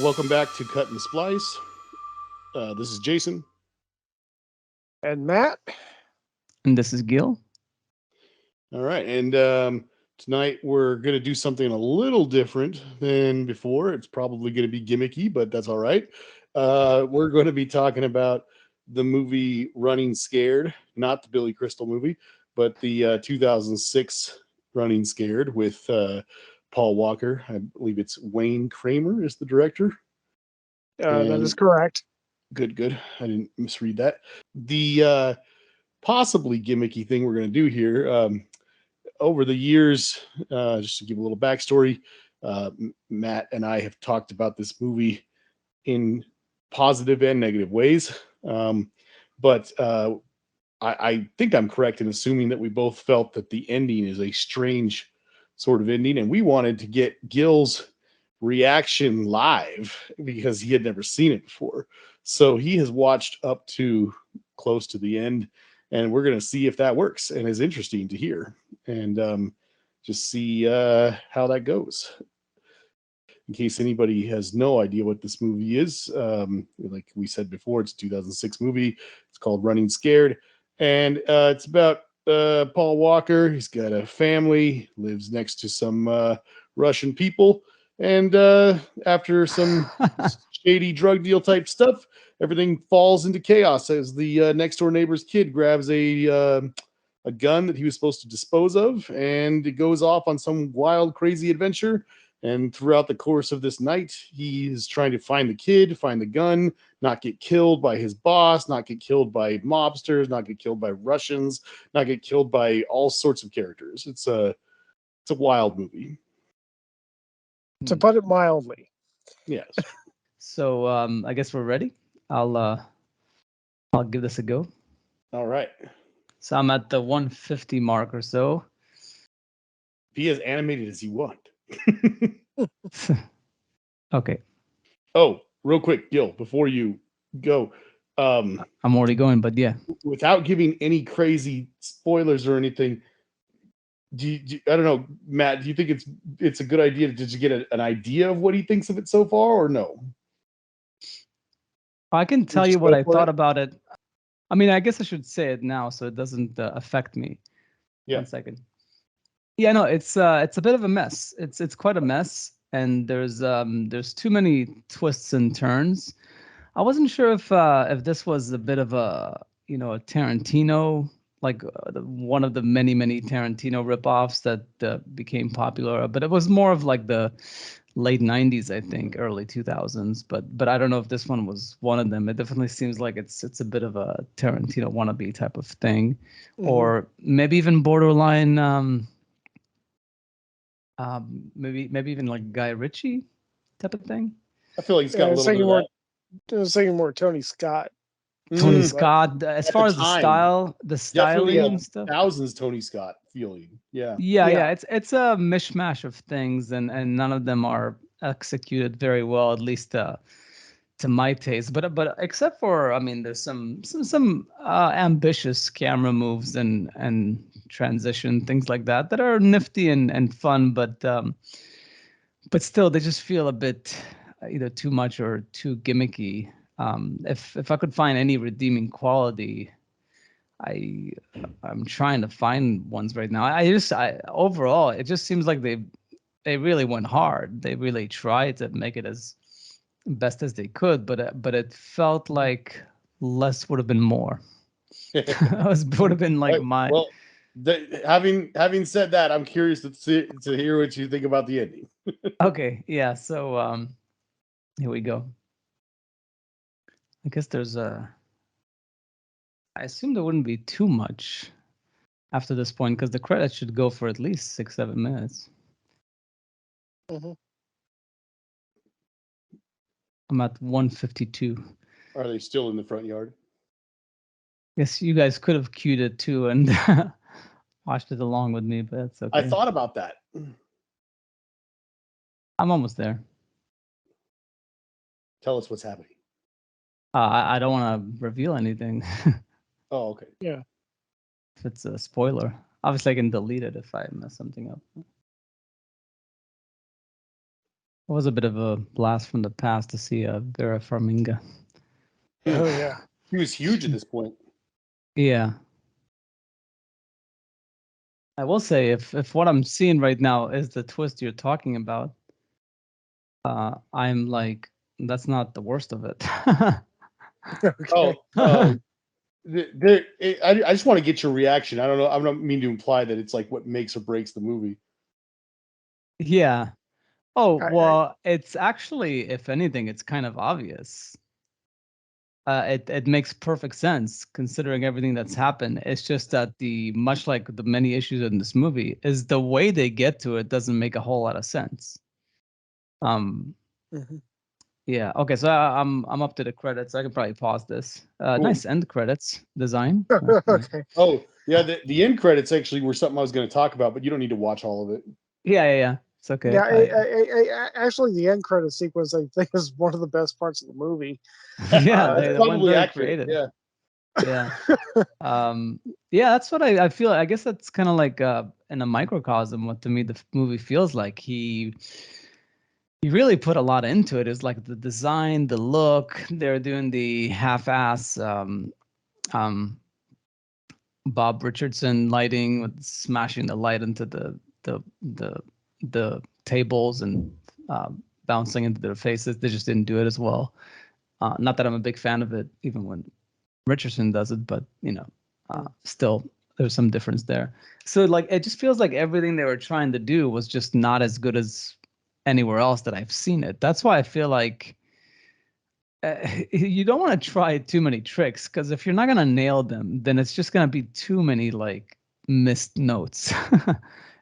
Welcome back to Cut and Splice. This is Jason. And Matt, And this is Gil. All right, and tonight we're going to do something a little different than before. It's probably going to be gimmicky, but that's all right. We're going to be talking about the movie Running Scared, not the Billy Crystal movie, but the 2006 Running Scared with Paul Walker. I believe it's Wayne Kramer is the director. that is And correct. good. I didn't misread that. The possibly gimmicky thing we're going to do here. Over the years, just to give a little backstory, Matt and I have talked about this movie in positive and negative ways. But I think I'm correct in assuming that we both felt that the ending is a strange sort of ending, and we wanted to get Gil's reaction live because he had never seen it before. So he has watched up to close to the end, and we're going to see if that works and is interesting to hear, and just see how that goes. In case anybody has no idea what this movie is, like we said before, it's a 2006 movie. It's called Running Scared, and it's about Paul Walker. He's got a family, lives next to some Russian people, and after some shady drug deal type stuff, everything falls into chaos as the next door neighbor's kid grabs a gun that he was supposed to dispose of, and it goes off on some wild, crazy adventure. And throughout the course of this night, he is trying to find the kid, find the gun, not get killed by his boss, not get killed by mobsters, not get killed by Russians, not get killed by all sorts of characters. It's a wild movie. To put it mildly. Yes. So I guess we're ready. I'll give this a go. All right. So I'm at the 150 mark or so. Be as animated as you want. Okay. Oh, real quick, Gil, before you go, I'm already going, but yeah. without giving any crazy spoilers or anything, I don't know, Matt, do you think it's a good idea to just get an idea of what he thinks of it so far, or no? I can tell Just you what go I for thought it. about it. I mean, I guess I should say it now so it doesn't affect me. Yeah. 1 second. Yeah, no, it's a bit of a mess. It's quite a mess, and there's too many twists and turns. I wasn't sure if this was a bit of a a Tarantino, like one of the many Tarantino ripoffs that became popular, but it was more of like the late 90s, I think, early 2000s. But I don't know if this one was one of them. It definitely seems like it's a bit of a Tarantino wannabe type of thing, or maybe even borderline. Maybe even like Guy Ritchie type of thing. I feel like it's got a little bit of that. I was thinking more Tony Scott. Tony Mm, Scott, as at far the as time, the definitely styling and stuff. thousands Tony Scott feeling. Yeah. Yeah, it's a mishmash of things, and none of them are executed very well, at least to my taste. But except for, I mean, there's some ambitious camera moves and transition things like that are nifty and fun, but still they just feel a bit either too much or too gimmicky. If I could find any redeeming quality, I I'm trying to find ones right now. I overall it just seems like they really went hard. They really tried to make it as best as they could, but it felt like less would have been more. Would have been like my. Well, having said that, I'm curious to hear what you think about the ending. Okay, yeah. So here we go. I guess there's a. I assume there wouldn't be too much after this point because the credits should go for at least 6-7 minutes. I'm at 152. Are they still in the front yard? Guess you guys could have queued it too and watched it along with me, but that's okay. I thought about that. I'm almost there. Tell us what's happening. I don't want to reveal anything. Oh, okay. Yeah. If it's a spoiler, obviously I can delete it if I mess something up. It was a bit of a blast from the past to see Vera Farmiga. Oh yeah. He was huge at this point. Yeah. I will say, if what I'm seeing right now is the twist you're talking about, I'm like, that's not the worst of it. Okay. I just want to get your reaction. I don't know. I don't mean to imply that it's like what makes or breaks the movie. Yeah. Oh, I- well, it's actually, if anything, it's kind of obvious. It makes perfect sense considering everything that's happened. It's just that much like the many issues in this movie, is the way they get to it doesn't make a whole lot of sense. Mhm. Yeah. Okay. So I'm up to the credits. I can probably pause this. Cool. Nice end credits design. Okay. Oh yeah, the end credits actually were something I was going to talk about, but you don't need to watch all of it. Yeah. It's okay. Yeah, actually, the end credit sequence I think is one of the best parts of the movie. Yeah, That's they went probably very accurate. creative. Yeah. Yeah, that's what I feel. I guess that's kind of like in a microcosm what to me the movie feels like. He really put a lot into it. It's like the design, the look. They're doing the half-ass um, Bob Richardson lighting with smashing the light into the tables and bouncing into their faces. They just didn't do it as well. Not that I'm a big fan of it, even when Richardson does it, but still there's some difference there. So like it just feels like everything they were trying to do was just not as good as anywhere else that I've seen it. That's why I feel like you don't want to try too many tricks, because if you're not gonna nail them, then it's just gonna be too many like missed notes.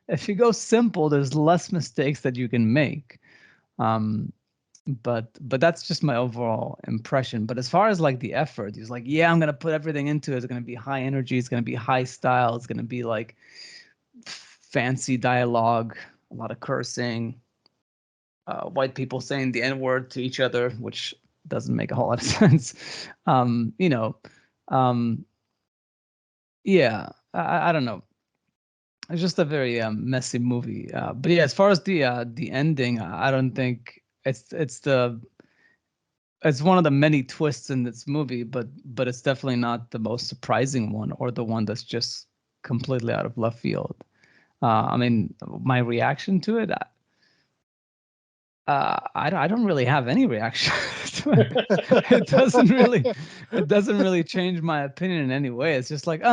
If you go simple, there's less mistakes that you can make. But that's just my overall impression. But as far as like the effort, he's like, yeah, I'm gonna put everything into it. It's gonna be high energy. It's gonna be high style. It's gonna be like fancy dialogue, a lot of cursing, white people saying the N word to each other, which doesn't make a whole lot of sense. You know, um, yeah, I don't know. It's just a very messy movie. But yeah, as far as the ending, I don't think it's one of the many twists in this movie, but it's definitely not the most surprising one or the one that's just completely out of left field. I mean, my reaction to it, I don't really have any reaction to it. It doesn't really change my opinion in any way. It's just like,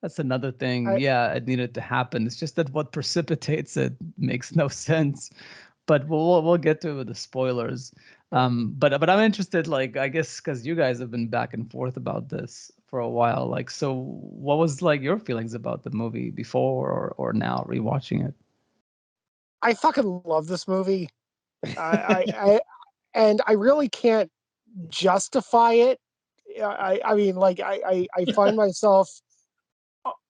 that's another thing. I, Yeah, it needed to happen. It's just that what precipitates it makes no sense. But we'll get to it with the spoilers. But I'm interested, like, I guess because you guys have been back and forth about this for a while. Like, so what was like your feelings about the movie before or now rewatching it? I fucking love this movie. And I really can't justify it. I mean, like, I find myself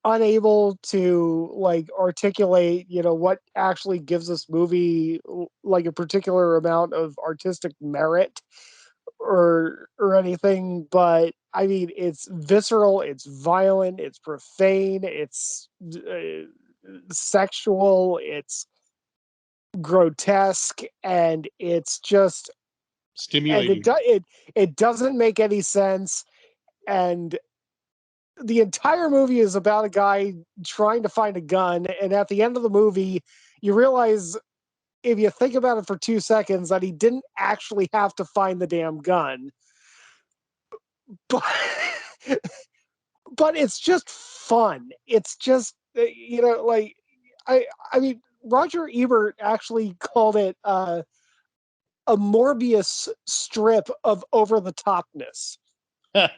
unable to like articulate, what actually gives this movie like a particular amount of artistic merit or anything. But I mean, it's visceral, it's violent, it's profane, it's sexual, it's grotesque, and it's just and Stimulating. it doesn't make any sense. And the entire movie is about a guy trying to find a gun, and at the end of the movie you realize, if you think about it for 2 seconds, that he didn't actually have to find the damn gun. But but it's just fun. It's just like I mean, Roger Ebert actually called it a Morbius strip of over the topness. And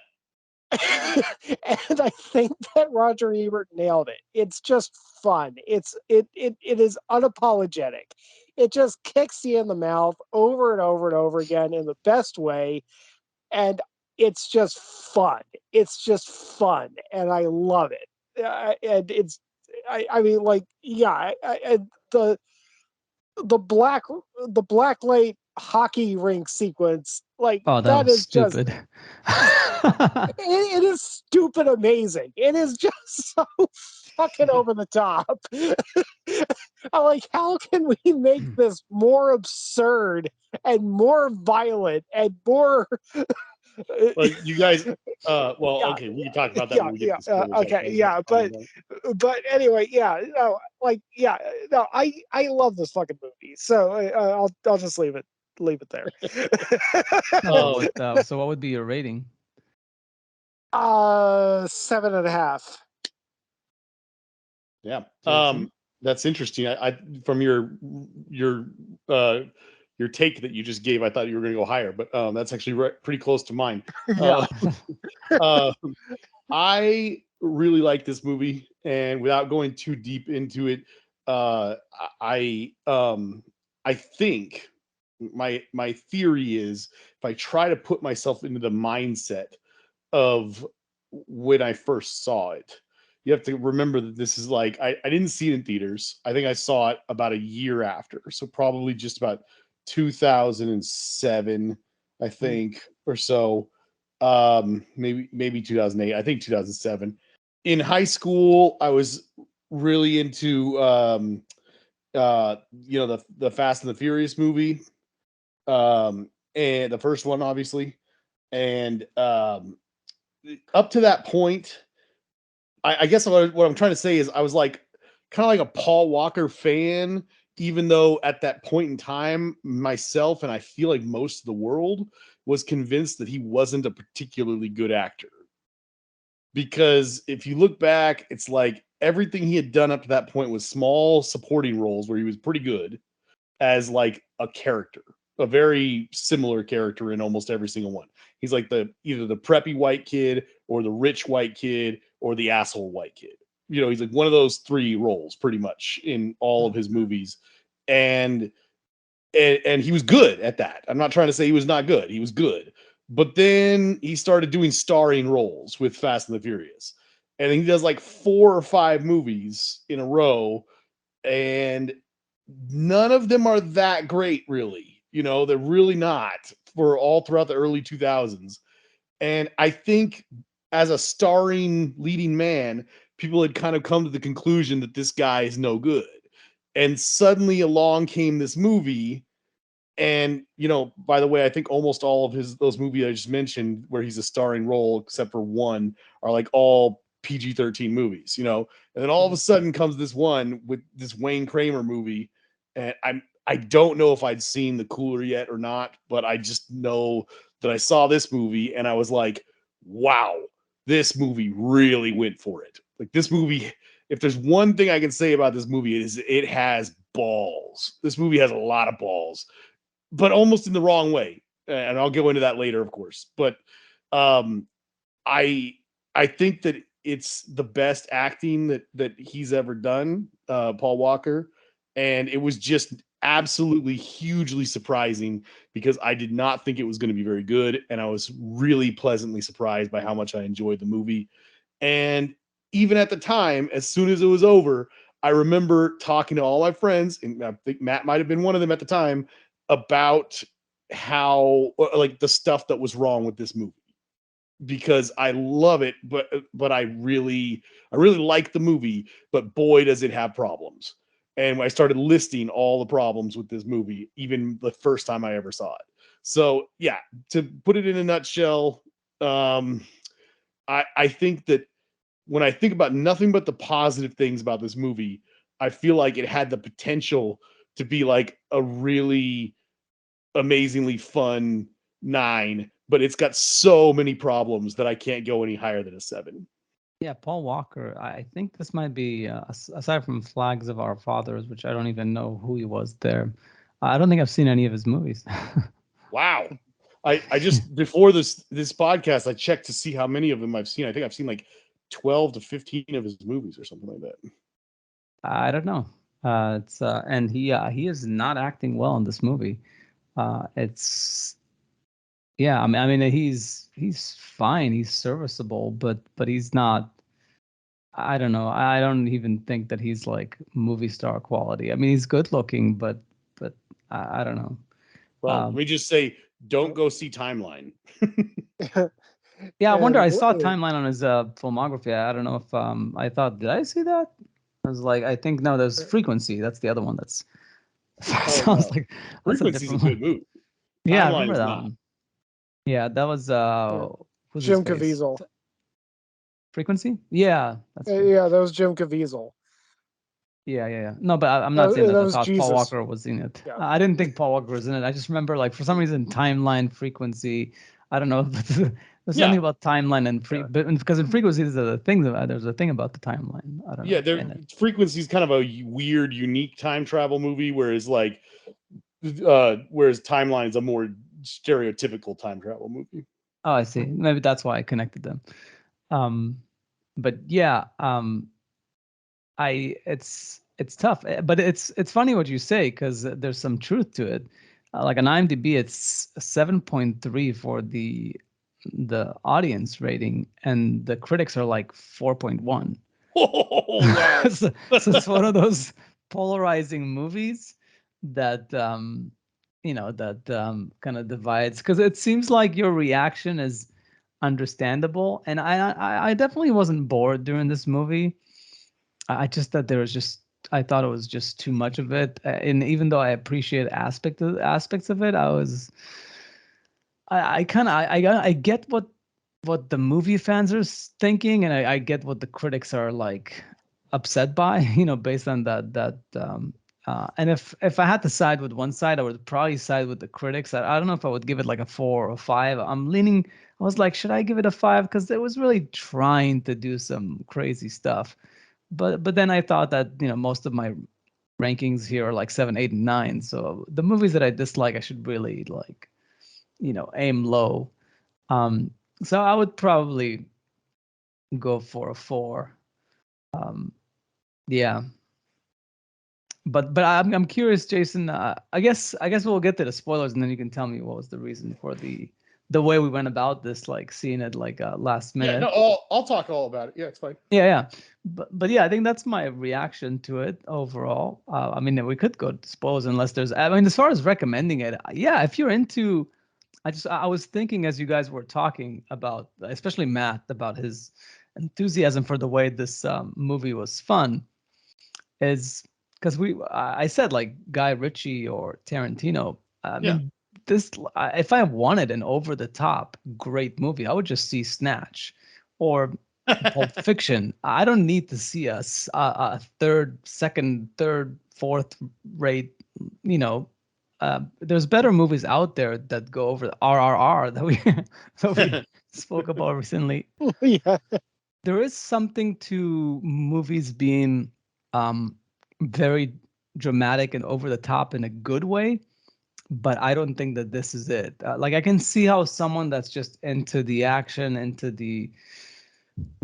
I think that Roger Ebert nailed it. It's just fun. It is unapologetic. It just kicks you in the mouth over and over and over again in the best way, and it's just fun. It's just fun, and I love it. And it's, I mean, like, yeah, the black light hockey rink sequence, like, Oh, that that was is just stupid. it is stupid amazing. It is just so fucking over the top. I'm like, how can we make this more absurd and more violent and more? Well, you guys, well, Yeah, okay, we can talk about that yeah, when we get yeah. to spoilers. Okay, yeah, but anyway, yeah, no, like, yeah, no, I love this fucking movie, so I'll just leave it there. No, but Um, what would be your rating? 7.5. yeah. JT? That's interesting. I from your uh your take that you just gave, I thought you were going to go higher, but that's actually pretty close to mine. Yeah. Uh, uh, I really like this movie, and without going too deep into it, uh, I think my theory is if I try to put myself into the mindset of when I first saw it. You have to remember that this is like I didn't see it in theaters. I think I saw it about a year after. So probably just about 2007, I think, or so. Maybe 2008. I think 2007. In high school, I was really into the Fast and the Furious movie. And the first one, obviously. And up to that point, I guess what I'm trying to say is I was like kind of like a Paul Walker fan, even though at that point in time, myself and I feel like most of the world was convinced that he wasn't a particularly good actor. Because if you look back, it's like everything he had done up to that point was small supporting roles where he was pretty good as like a character, a very similar character in almost every single one. He's like either the preppy white kid or the rich white kid or the asshole white kid. He's like one of those three roles pretty much in all of his movies. And and he was good at that. I'm not trying to say he was not good. He was good. But then he started doing starring roles with Fast and the Furious. And he does like 4 or 5 movies in a row, and none of them are that great, really. They're really not for all throughout the early 2000s. And I think as a starring leading man, people had kind of come to the conclusion that this guy is no good. And suddenly along came this movie. And, by the way, I think almost all of those movies I just mentioned where he's a starring role, except for one, are like all PG-13 movies, and then all of a sudden comes this one with this Wayne Kramer movie. And I don't know if I'd seen The Cooler yet or not, but I just know that I saw this movie and I was like, wow, this movie really went for it. Like this movie, if there's one thing I can say about this movie, it has balls. This movie has a lot of balls, but almost in the wrong way. And I'll go into that later, of course. But um, I I think that it's the best acting that he's ever done, Paul Walker, and it was just absolutely hugely surprising because I did not think it was going to be very good, and I was really pleasantly surprised by how much I enjoyed the movie. And even at the time, as soon as it was over, I remember talking to all my friends, and I think Matt might have been one of them at the time, about how like the stuff that was wrong with this movie because I love it, but I really like the movie, but boy does it have problems. And I started listing all the problems with this movie, even the first time I ever saw it. So yeah, to put it in a nutshell, um, I think that when I think about nothing but the positive things about this movie, I feel like it had the potential to be like a really amazingly fun 9, but it's got so many problems that I can't go any higher than a 7. Yeah, Paul Walker. I think this might be aside from Flags of Our Fathers, which I don't even know who he was there. I don't think I've seen any of his movies. Wow. I just before this podcast, I checked to see how many of them I've seen. I think I've seen like 12 to 15 of his movies or something like that. I don't know. It's and he is not acting well in this movie. It's yeah. I mean he's fine. He's serviceable, but he's not. I don't know. I don't even think that he's like movie star quality. I mean he's good looking, but I don't know. Well, let Um, me just say, don't go see Timeline. Yeah, I wonder. And I saw a timeline on his filmography. I don't know if I thought, did I see that? I was like, I think no. There's Frequency. That's the other one. That's Oh sounds no, like that's a Frequency's a different one. good movie. Yeah, I Timeline remember is that not. one. Yeah, that was who's his Jim face? Caviezel. Frequency. Yeah, that's good. Yeah, that was Jim Caviezel. Yeah. No, but I'm not saying that That I was thought Paul Jesus. Walker was in it. Yeah. I didn't think Paul Walker was in it. I just remember, like, for some reason, Timeline, Frequency. I don't know. There's something Yeah, about Timeline and but because in Frequency there's a thing there's a thing about the timeline. I don't yeah. know There, in it. Frequency's kind of a weird, unique time travel movie, whereas Timeline's a more stereotypical time travel movie. Oh, I see. Maybe that's why I connected them. Um, but yeah, it's tough, but it's funny what you say because there's some truth to it. Like on IMDb, it's 7.3 for the audience rating, and the critics are like 4.1. Oh wow! So it's one of those polarizing movies that kind of divides because it seems like your reaction is understandable, and I definitely wasn't bored during this movie. I just thought there was just I thought it was just too much of it, and even though I appreciate aspects of it, I kind of I get what the movie fans are thinking, and I get what the critics are like upset by, based on and if I had to side with one side, I would probably side with the critics. I don't know if I would give it like a 4 or a 5. I'm leaning. I was like, should I give it a 5? Because it was really trying to do some crazy stuff. But then I thought that most of my rankings here are like 7, 8, and 9. So the movies that I dislike, I should really like aim low. Um, so I would probably go for a 4. Um, yeah, but I'm curious, Jason. I guess we'll get to the spoilers, and then you can tell me what was the reason for the way we went about this, like seeing it like last Yeah, no, minute. I'll talk all about it. Yeah, it's fine. Yeah. But yeah, I think that's my reaction to it overall. I mean, we could go to spoilers unless there's. I mean, as far as recommending it, yeah, if you're into, I was thinking as you guys were talking about, especially Matt, about his enthusiasm for the way this movie was fun, is because I said like Guy Ritchie or Tarantino. I Yeah. mean, this if I wanted an over the top great movie, I would just see Snatch or Pulp Fiction. I don't need to see a third, fourth rate. You know, there's better movies out there that go over the RRR that we that we spoke about recently. Yeah. There is something to movies being um, very dramatic and over the top in a good way, but I don't think that this is it. Like I can see how someone that's just into the action, into the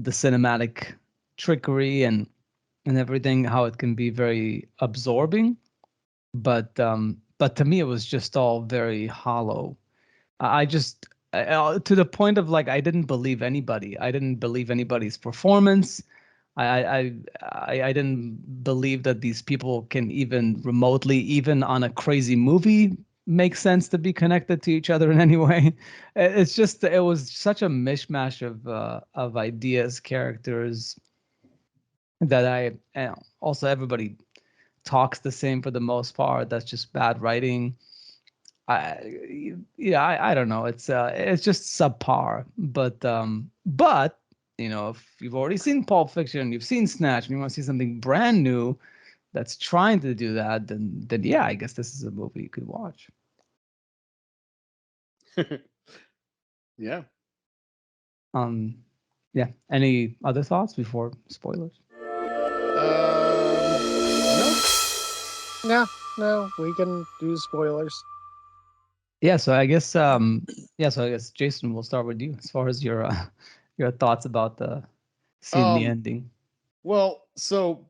cinematic trickery and everything, how it can be very absorbing. But to me, it was just all very hollow. I just to the point of like I didn't believe anybody. I didn't believe anybody's performance. I didn't believe that these people can even remotely, even on a crazy movie, make sense to be connected to each other in any way. It's just it was such a mishmash of ideas, characters that also everybody talks the same for the most part. That's just bad writing. I don't know. It's just subpar. But if you've already seen Pulp Fiction, you've seen Snatch, and you want to see something brand new that's trying to do that, then yeah, I guess this is a movie you could watch. Yeah. Um, yeah. Any other thoughts before spoilers? No. No, we can do spoilers. Yeah. So I guess Jason, we'll start with you as far as your your thoughts about the seeing the Um. ending. Well, so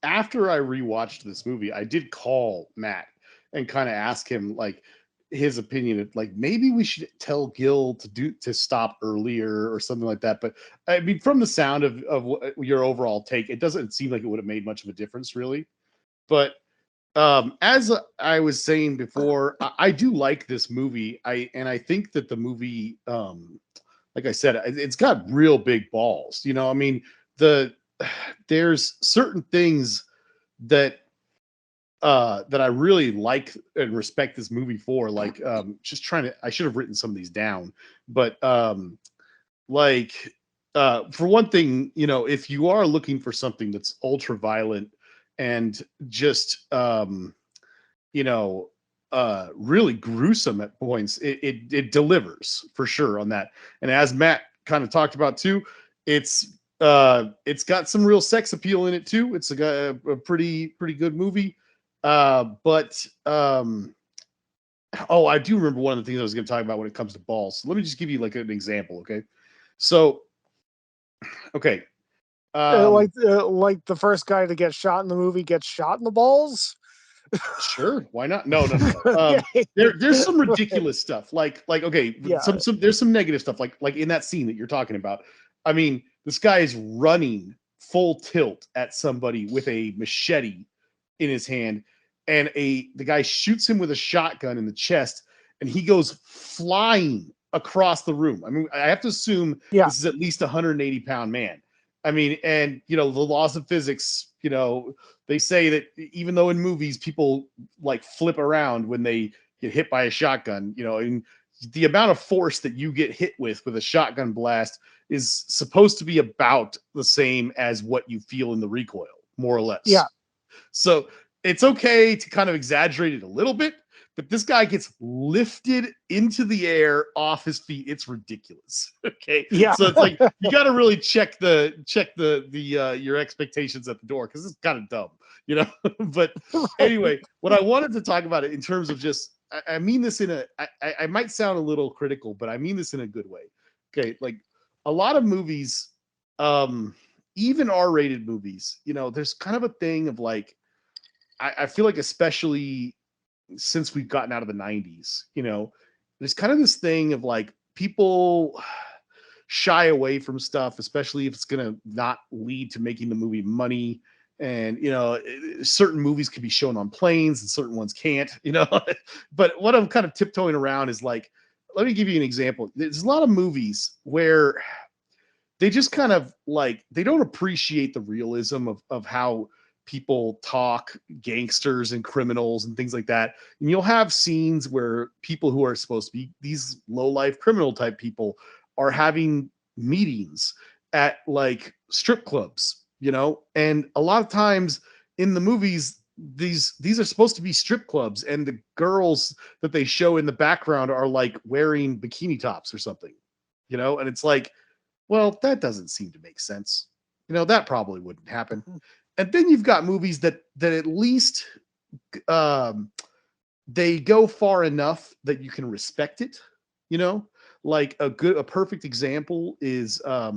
after I rewatched this movie, I did call Matt and kind of ask him like his opinion. Like maybe we should tell Gil to stop earlier or something like that. But I mean, from the sound of your overall take, it doesn't seem like it would have made much of a difference, really. But as I was saying before, I do like this movie. I think that the movie like I said, it's got real big balls. You know, I mean, there's certain things that that I really like and respect this movie for. Like, just trying to, I should have written some of these down, but like, for one thing, you know, if you are looking for something that's ultra violent and just, you know, really gruesome at points, it delivers for sure on that. And as Matt kind of talked about too, it's got some real sex appeal in it too. It's a pretty good movie. But oh, I do remember one of the things I was going to talk about when it comes to balls. So let me just give you like an example, okay? So, okay, Like the first guy to get shot in the movie gets shot in the balls. sure, why not? No. Okay. There's some ridiculous stuff. Like okay, Yeah. some there's some negative stuff. Like in that scene that you're talking about. I mean, this guy is running full tilt at somebody with a machete in his hand, and the guy shoots him with a shotgun in the chest, and he goes flying across the room. I mean, I have to assume Yeah. this is at least a 180-pound man. I mean, and you know, the laws of physics, you know, they say that even though in movies people like flip around when they get hit by a shotgun, you know, and the amount of force that you get hit with a shotgun blast is supposed to be about the same as what you feel in the recoil, more or less. Yeah. So it's okay to kind of exaggerate it a little bit, but this guy gets lifted into the air off his feet. It's ridiculous. Okay. Yeah. So it's like you got to really check the your expectations at the door, because it's kind of dumb, you know. But anyway, what I wanted to talk about it in terms of just, I mean this in I might sound a little critical, but I mean this in a good way. Okay, like a lot of movies, even R-rated movies, you know, there's kind of a thing of like, I feel like especially since we've gotten out of the 90s, you know, there's kind of this thing of like people shy away from stuff, especially if it's going to not lead to making the movie money. And, you know, certain movies can be shown on planes and certain ones can't, you know. But what I'm kind of tiptoeing around is like, let me give you an example. There's a lot of movies where they just kind of like, they don't appreciate the realism of how people talk, gangsters and criminals and things like that. And you'll have scenes where people who are supposed to be these low life criminal type people are having meetings at like strip clubs, you know. And a lot of times in the movies, these are supposed to be strip clubs, and the girls that they show in the background are like wearing bikini tops or something, you know. And it's like, well, that doesn't seem to make sense, you know. That probably wouldn't happen. And then you've got movies that at least they go far enough that you can respect it, you know. Like a perfect example is, I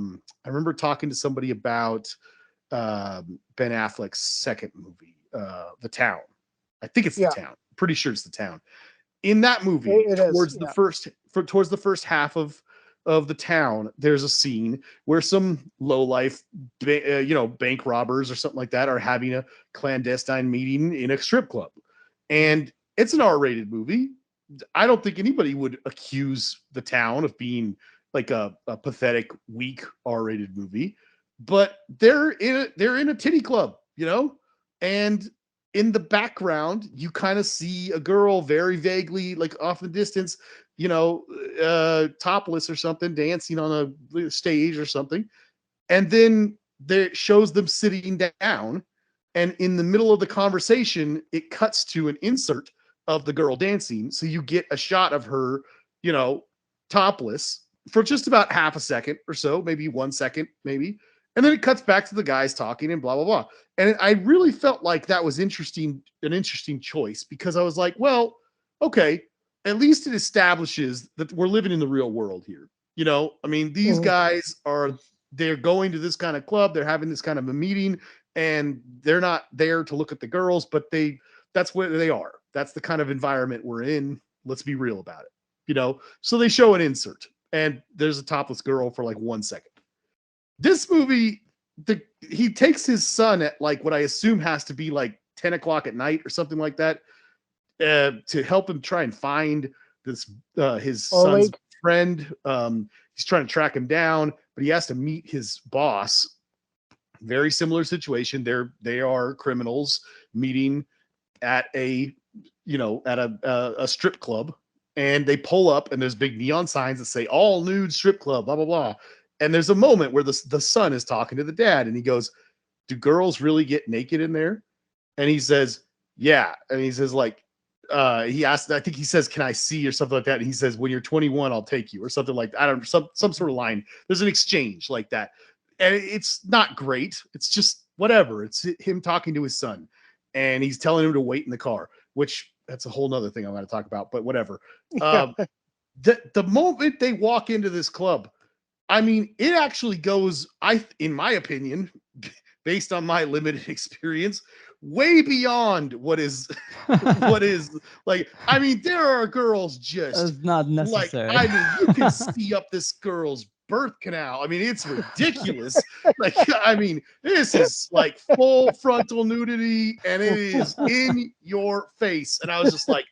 remember talking to somebody about Ben Affleck's second movie, The Town. I think it's The Yeah. Town. Pretty sure it's The Town. In that movie, It is, towards the first half of The Town, there's a scene where some low life, you know, bank robbers or something like that are having a clandestine meeting in a strip club, and it's an R-rated movie. I don't think anybody would accuse The Town of being like a pathetic, weak R-rated movie, but they're in a titty club, you know, and in the background you kind of see a girl very vaguely, like off in the distance, you know, topless or something, dancing on a stage or something, and then there shows them sitting down, and in the middle of the conversation it cuts to an insert of the girl dancing, so you get a shot of her, you know, topless for just about half a second or so, maybe 1 second, maybe, and then it cuts back to the guys talking and blah blah blah. And I really felt like that was interesting, an interesting choice, because I was like, well, okay, at least it establishes that we're living in the real world here, you know. I mean, these guys they're going to this kind of club, they're having this kind of a meeting, and they're not there to look at the girls, but that's where they are. That's the kind of environment we're in. Let's be real about it, you know. So they show an insert, and there's a topless girl for like 1 second. This movie, he takes his son at like what I assume has to be like 10 o'clock at night or something like that, to help him try and find this his son's Lake. friend. He's trying to track him down, but he has to meet his boss. Very similar situation. They are criminals meeting at a strip club, and they pull up, and there's big neon signs that say all nude strip club, blah blah blah. And there's a moment where the son is talking to the dad, and he goes, "Do girls really get naked in there?" And he says, "Yeah." And he says, like, he asked, I think he says, "Can I see?" or something like that. And he says, "When you're 21, I'll take you," or something like that. I don't know, some sort of line. There's an exchange like that. And it's not great. It's just whatever. It's him talking to his son. And he's telling him to wait in the car, which that's a whole nother thing I'm going to talk about, but whatever. The moment they walk into this club, I mean, it actually goes, in my opinion, based on my limited experience, way beyond what is like. I mean, there are girls just It's not like, necessary. I mean, you can see up this girl's birth canal. I mean, it's ridiculous. Like, I mean, this is like full frontal nudity, and it is in your face. And I was just like,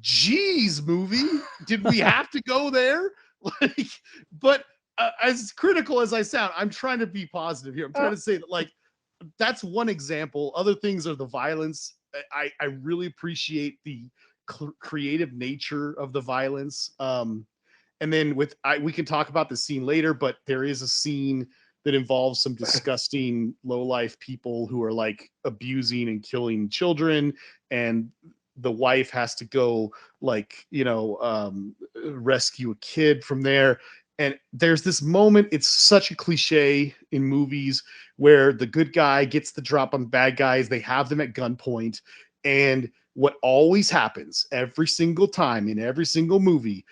geez, movie, did we have to go there? Like, but as critical as I sound, I'm trying to be positive here. I'm trying to say that, like, that's one example. Other things are the violence. I really appreciate the creative nature of the violence. And then we can talk about the scene later, but there is a scene that involves some disgusting low life people who are like abusing and killing children, and the wife has to go, like, rescue a kid from there. And there's this moment, it's such a cliche in movies, where the good guy gets the drop on the bad guys. They have them at gunpoint. And what always happens every single time in every single movie,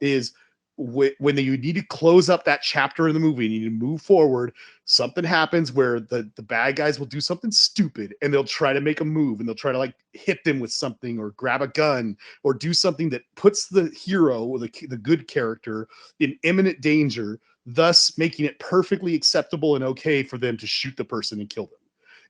is when you need to close up that chapter in the movie and you need to move forward, something happens where the bad guys will do something stupid, and they'll try to make a move, and they'll try to, like, hit them with something or grab a gun or do something that puts the hero or the good character in imminent danger, thus making it perfectly acceptable and okay for them to shoot the person and kill them.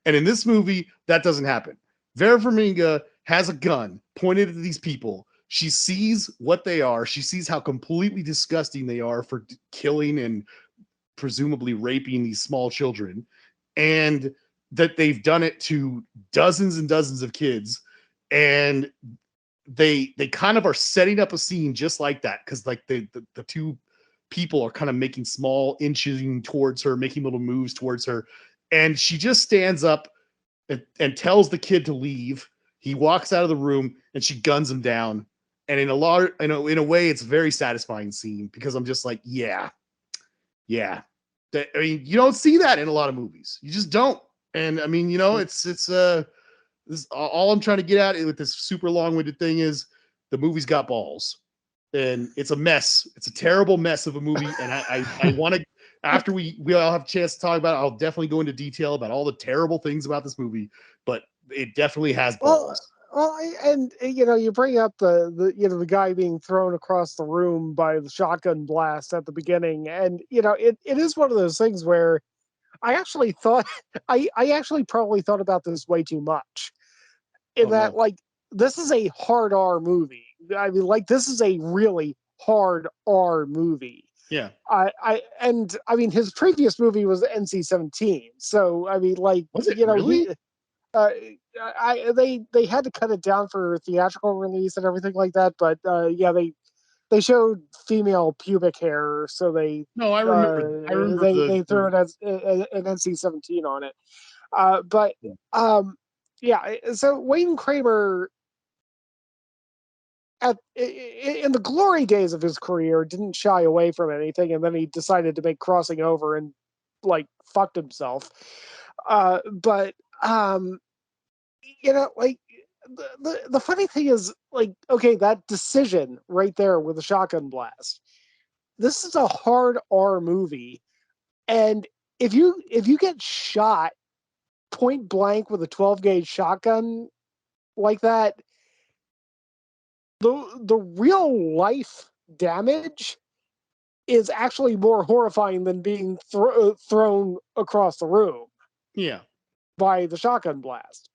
And in this movie, that doesn't happen. Vera Farmiga has a gun pointed at these people. She sees what they are. She sees how completely disgusting they are for killing and presumably raping these small children, and that they've done it to dozens and dozens of kids. And they kind of are setting up a scene just like that, because, like, the two people are kind of making small inching towards her, making little moves towards her, and she just stands up and tells the kid to leave. He walks out of the room, and she guns him down. And in a way, it's a very satisfying scene, because I'm just like, yeah. I mean, you don't see that in a lot of movies. You just don't. And I mean, it's this, all I'm trying to get at with this super long-winded thing is the movie's got balls, and it's a mess. It's a terrible mess of a movie. And I want to, after we all have a chance to talk about it, I'll definitely go into detail about all the terrible things about this movie, but it definitely has balls. And you bring up the guy being thrown across the room by the shotgun blast at the beginning, and it is one of those things where I actually thought I actually probably thought about this way too much. In that, No. like, this is a hard R movie. I mean, like, this is a really hard R movie. Yeah. I mean, his previous movie was NC-17, so I mean, like, Was it really? uh, they had to cut it down for theatrical release and everything like that. But yeah, they showed female pubic hair, so No, I remember. I remember they threw it as an NC-17 on it. But Yeah. yeah, so Wayne Kramer in the glory days of his career didn't shy away from anything, and then he decided to make Crossing Over and, like, fucked himself. But like, the funny thing is, like, okay, that decision right there with the shotgun blast. This is a hard R movie, and if you get shot point blank with a 12 gauge shotgun like that, the real life damage is actually more horrifying than being thrown across the room Yeah. by the shotgun blast.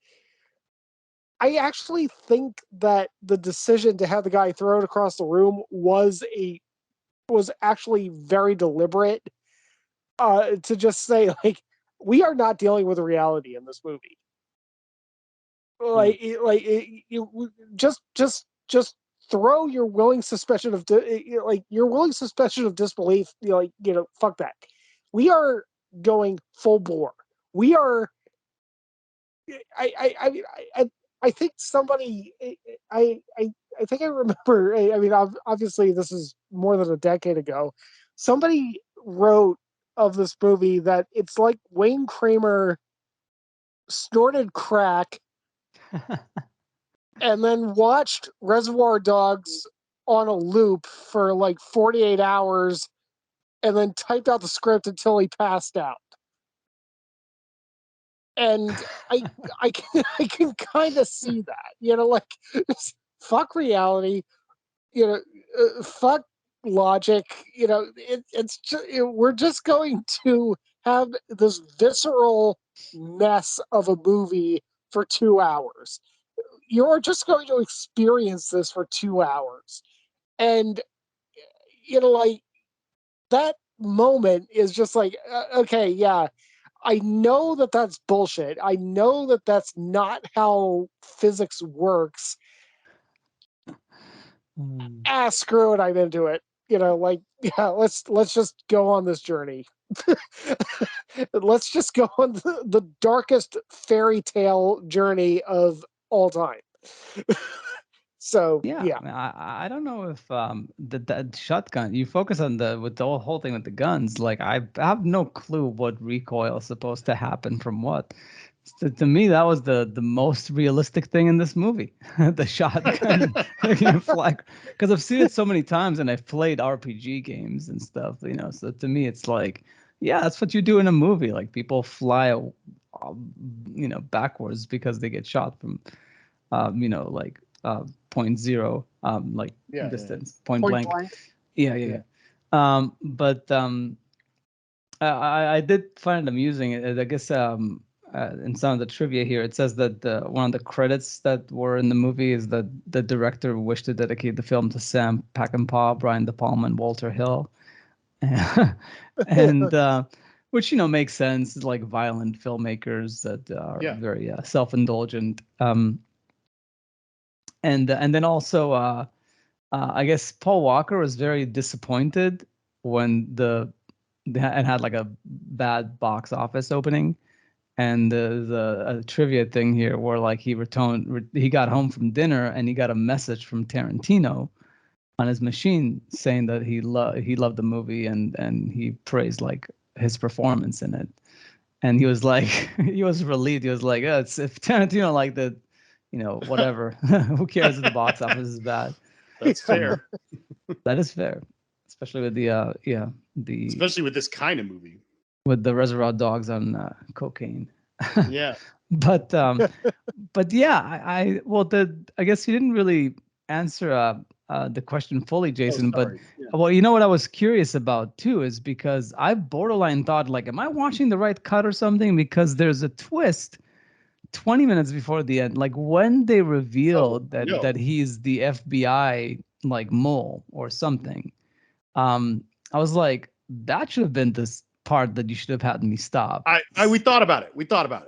I actually think that the decision to have the guy thrown across the room was a was actually very deliberate to just say, like, we are not dealing with reality in this movie. You just throw your willing suspension of your willing suspension of disbelief. Fuck that. We are going full bore. We are. I think somebody. I think I remember. I mean, obviously, this is more than a decade ago. Somebody wrote of this movie that it's like Wayne Kramer snorted crack and then watched Reservoir Dogs on a loop for like 48 hours and then typed out the script until he passed out. And I can kind of see that, like, fuck reality, fuck logic, it's just, we're just going to have this visceral mess of a movie for 2 hours. You're just going to experience this for 2 hours. And, like, that moment is just like, okay, yeah, I know that that's bullshit. I know that that's not how physics works. Screw it, I'm into it. Yeah, let's just go on this journey. Let's just go on the darkest fairy tale journey of all time. So Yeah, yeah. I mean, I don't know if the shotgun, you focus on with the whole thing with the guns. Like, I have no clue what recoil is supposed to happen from what. To me, that was the most realistic thing in this movie, the shotgun flag. Because I've seen it so many times, and I've played RPG games and stuff. So to me, it's like, yeah, that's what you do in a movie. Like, people fly, backwards because they get shot from, like point zero, like distance, point blank. Yeah. But I did find it amusing. I guess in some of the trivia here, it says that one of the credits that were in the movie is that the director wished to dedicate the film to Sam Peckinpah, Brian De Palma, and Walter Hill, and which makes sense. Like, violent filmmakers that are very self-indulgent. And then also, I guess Paul Walker was very disappointed when it had like a bad box office opening. And there's a trivia thing here where, like, he got home from dinner and he got a message from Tarantino on his machine saying that he loved the movie and he praised, like, his performance in it. And he was like, he was relieved. He was like, yeah, if Tarantino liked it, whatever. Who cares if the box office is bad? That's fair. That is fair, especially with especially with this kind of movie. With the Reservoir Dogs on cocaine. Yeah. But yeah, I guess you didn't really answer the question fully, Jason. But well, what I was curious about too is because I borderline thought, like, am I watching the right cut or something? Because there's a twist 20 minutes before the end, like when they revealed that he's the FBI, like, mole or something. I was like, that should have been this part that you should have had me stop. We thought about it.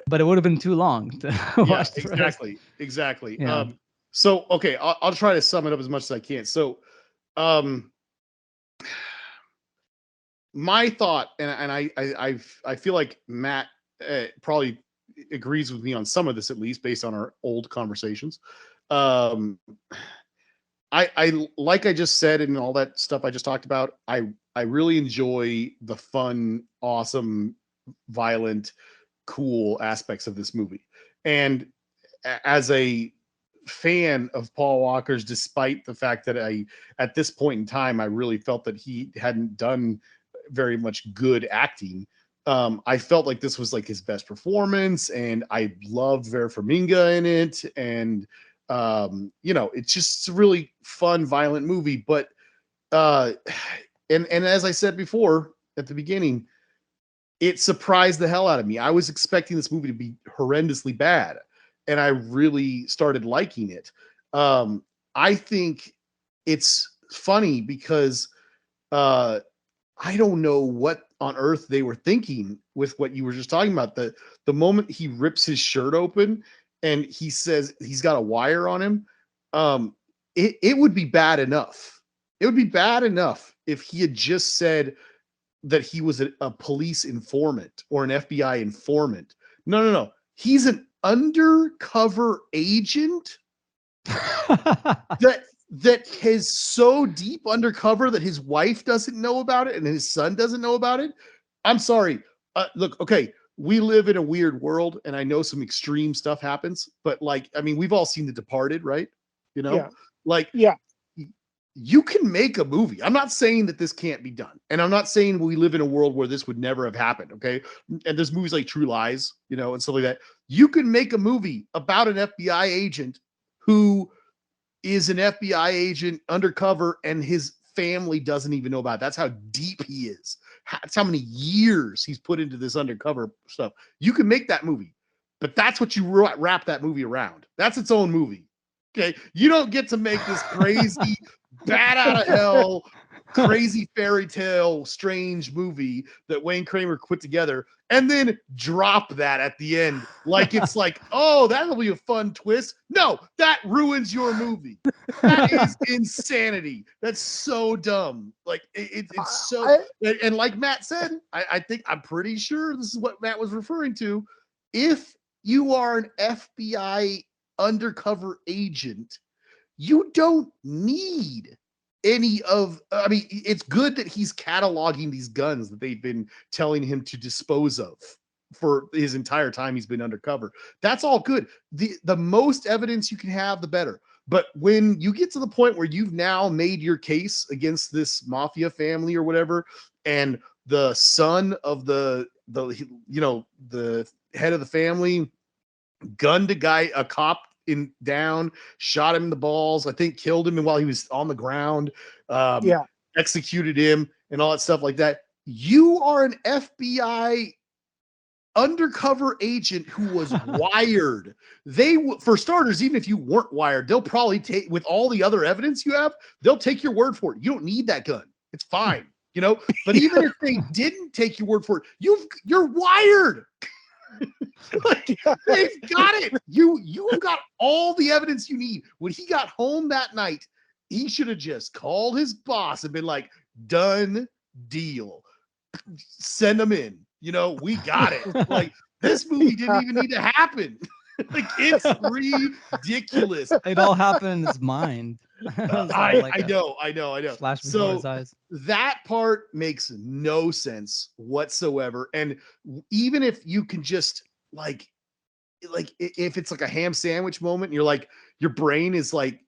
But it would have been too long to watch the rest. Exactly. Yeah. So, okay, I'll try to sum it up as much as I can. So, my thought, and I feel like Matt probably agrees with me on some of this, at least based on our old conversations. I like I just said, and all that stuff I just talked about, I really enjoy the fun, awesome, violent, cool aspects of this movie. And as a fan of Paul Walker's, despite the fact that at this point in time, I really felt that he hadn't done very much good acting. I felt like this was like his best performance, and I loved Vera Farmiga in it. And it's just a really fun, violent movie. But and as I said before at the beginning, it surprised the hell out of me. I was expecting this movie to be horrendously bad, and I really started liking it. I think it's funny because uh, I don't know what on earth they were thinking with what you were just talking about. The moment he rips his shirt open and he says he's got a wire on him, it would be bad enough. It would be bad enough if he had just said that he was a police informant or an FBI informant. No, no, no. He's an undercover agent that is so deep undercover that his wife doesn't know about it and his son doesn't know about it. I'm sorry. Look, okay, we live in a weird world, and I know some extreme stuff happens, but like, I mean, we've all seen The Departed, right? You know, Yeah. like, Yeah. you can make a movie. I'm not saying that this can't be done, and I'm not saying we live in a world where this would never have happened. Okay, and there's movies like True Lies, you know, and stuff like that. You can make a movie about an FBI agent who is an FBI agent undercover and his family doesn't even know about it. That's how deep he is. That's how many years he's put into this undercover stuff. You can make that movie, but that's what you wrap that movie around. That's its own movie. Okay. You don't get to make this crazy, bat out of hell, crazy fairy tale, strange movie that Wayne Kramer put together and then drop that at the end. Like, it's like, oh, that'll be a fun twist. No, that ruins your movie. That is insanity. That's so dumb. Like, it's so, and like Matt said, I think, I'm pretty sure this is what Matt was referring to. If you are an FBI undercover agent, you don't need any of, I mean, it's good that he's cataloging these guns that they've been telling him to dispose of for his entire time he's been undercover. That's all good. The most evidence you can have, the better. But when you get to the point where you've now made your case against this mafia family or whatever, and the son of the you know, the head of the family gunned a cop down, shot him in the balls, I think killed him while he was on the ground, executed him and all that stuff like that. You are an FBI undercover agent who was wired. For starters, even if you weren't wired, they'll probably take, with all the other evidence you have, they'll take your word for it. You don't need that gun. It's fine, you know. But even if they didn't take your word for it, you're wired. Like, they've got it. You've got all the evidence you need. When he got home that night, he should have just called his boss and been like, done deal. Send them in. You know, we got it. Like, this movie didn't even need to happen. Like, it's ridiculous. It all happened in his mind. I know. Flash before his eyes. That part makes no sense whatsoever. And even if you can just like if it's like a ham sandwich moment, you're like, your brain is like,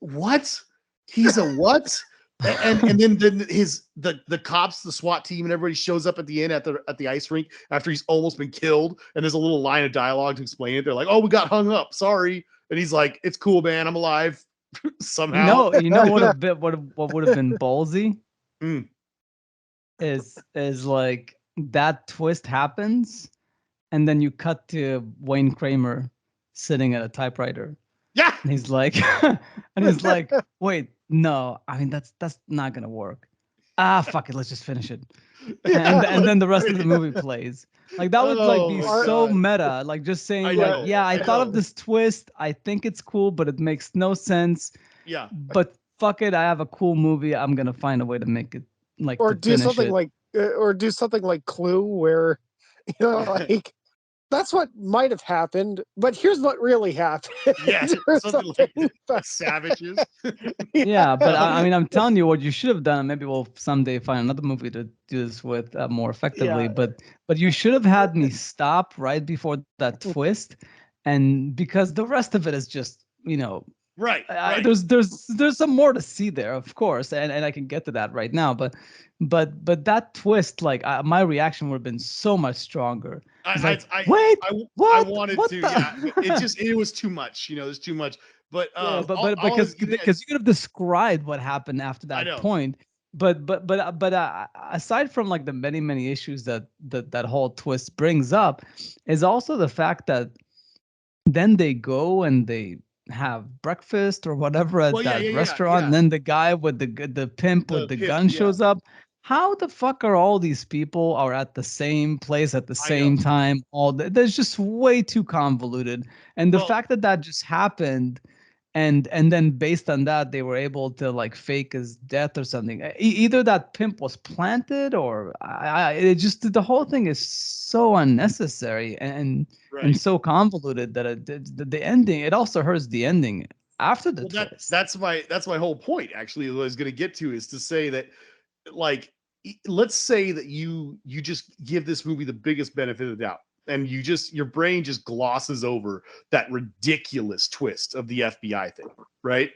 what? He's a what? and then the cops, the SWAT team, and everybody shows up at the end at the ice rink after he's almost been killed. And there's a little line of dialogue to explain it. They're like, "Oh, we got hung up. Sorry." And he's like, "It's cool, man. I'm alive." Somehow. You know what would have been ballsy? Is like that twist happens, and then you cut to Wayne Kramer sitting at a typewriter. Yeah. And he's like, wait, no, I mean, that's not gonna work. Fuck it, let's just finish it. And then the rest of the movie plays. Like, that would like be so meta. Like, just saying, I thought of this twist. I think it's cool, but it makes no sense. Yeah. But fuck it, I have a cool movie. I'm gonna find a way to make it like, or do something like Clue, where, you know, like, that's what might have happened, but here's what really happened. Yeah, something like Savages. Yeah, but I mean, I'm telling you what you should have done. Maybe we'll someday find another movie to do this with more effectively. Yeah. But you should have had me stop right before that twist, and because the rest of it is just, you know, right. There's some more to see there, of course, and I can get to that right now. But that twist, like, my reaction would have been so much stronger. I wanted to. Yeah, it was too much. You know, there's too much. But because you could have described what happened after that point. But aside from like the many issues that whole twist brings up, is also the fact that then they go and they have breakfast or whatever at Well, yeah, that yeah, yeah, restaurant, and yeah. then the guy with the pimp with The the pimp, gun yeah. shows up. How the fuck are all these people are at the same place at the I know. same time? There's just way too convoluted, and the Well, fact that that just happened, and then based on that they were able to like fake his death or something. Either that pimp was planted, or it just, the whole thing is so unnecessary and right. so convoluted that the ending, it also hurts the ending after the Well, twist. that's my whole point. Actually, what I was going to get to is to say that, like, let's say that you just give this movie the biggest benefit of the doubt, and your brain just glosses over that ridiculous twist of the FBI thing, right?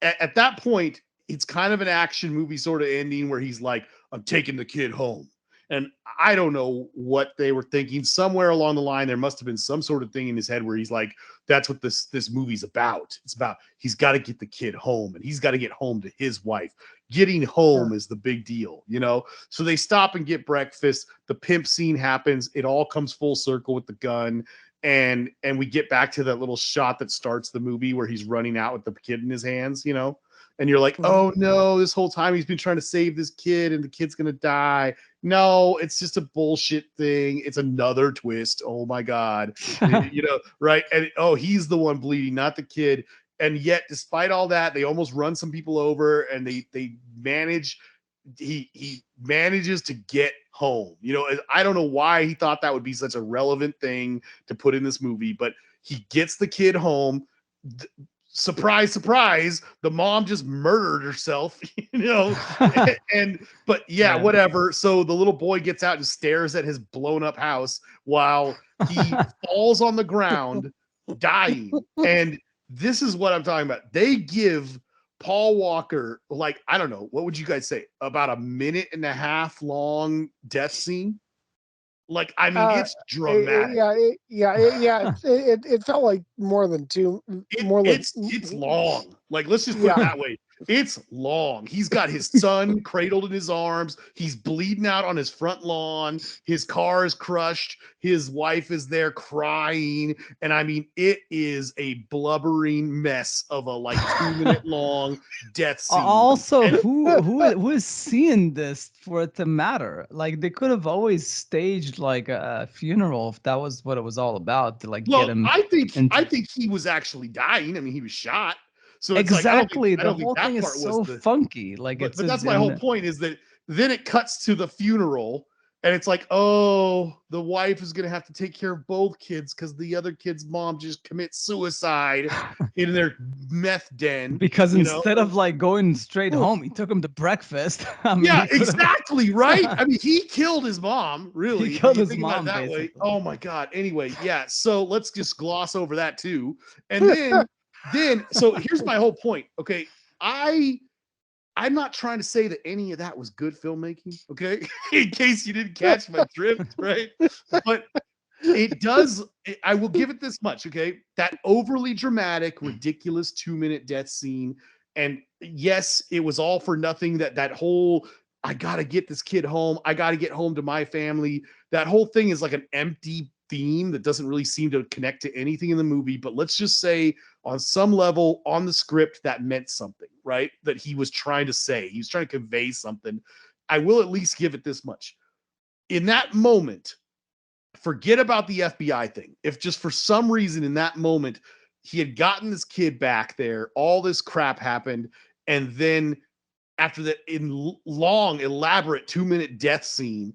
At that point, it's kind of an action movie sort of ending where he's like, I'm taking the kid home. And I don't know what they were thinking. Somewhere along the line, there must have been some sort of thing in his head where he's like, that's what this movie's about. It's about he's got to get the kid home, and he's got to get home to his wife. Getting home is the big deal, you know? So they stop and get breakfast. The pimp scene happens. It all comes full circle with the gun. And we get back to that little shot that starts the movie where he's running out with the kid in his hands, you know, and you're like, oh no, this whole time he's been trying to save this kid and the kid's gonna die. No, it's just a bullshit thing. It's another twist. Oh my god. You know, right? And oh, he's the one bleeding, not the kid. And yet despite all that, they almost run some people over, and they manage, he manages to get home. You know, I don't know why he thought that would be such a relevant thing to put in this movie, but he gets the kid home. Surprise, surprise, the mom just murdered herself, you know. But yeah, Yeah. whatever. So the little boy gets out and stares at his blown up house while he falls on the ground dying. And this is what I'm talking about. They give Paul Walker, like, I don't know, what would you guys say? About a minute and a half long death scene? Like, I mean, it's dramatic. It felt like more than two, more like It's long. Like, let's just put it yeah. that way. It's long. He's got his son cradled in his arms. He's bleeding out on his front lawn. His car is crushed. His wife is there crying. And I mean, it is a blubbering mess of a like 2 minute long death scene. Also, And who is seeing this for it to matter? Like, they could have always staged like a funeral if that was what it was all about, to like get well, him I into. think he was actually dying. I mean, he was shot. So it's like Exactly. I The don't think whole thing that is part was so the funky. Like, but it's but just that's my whole in. point is that then it cuts to the funeral, and it's like, oh, the wife is gonna have to take care of both kids because the other kid's mom just commits suicide in their meth den, Because you know. instead of like going straight home, he took him to breakfast. I mean, Yeah, he could have. exactly, right? I mean, he killed his mom, He really, when killed you his think about it mom that way. basically. Oh my god. Anyway, yeah, so let's just gloss over that too. And then so here's my whole point. Okay. I'm not trying to say that any of that was good filmmaking, okay? In case you didn't catch my drift, right? But it does, I will give it this much, okay? That overly dramatic, ridiculous 2 minute death scene. And yes, it was all for nothing. That whole, I gotta get this kid home. I gotta get home to my family. That whole thing is like an empty theme that doesn't really seem to connect to anything in the movie. But let's just say on some level on the script that meant something, right? That he was trying to say. He was trying to convey something. I will at least give it this much. In that moment, forget about the FBI thing. If just for some reason in that moment he had gotten this kid back there, all this crap happened, and then after that long, elaborate 2 minute death scene,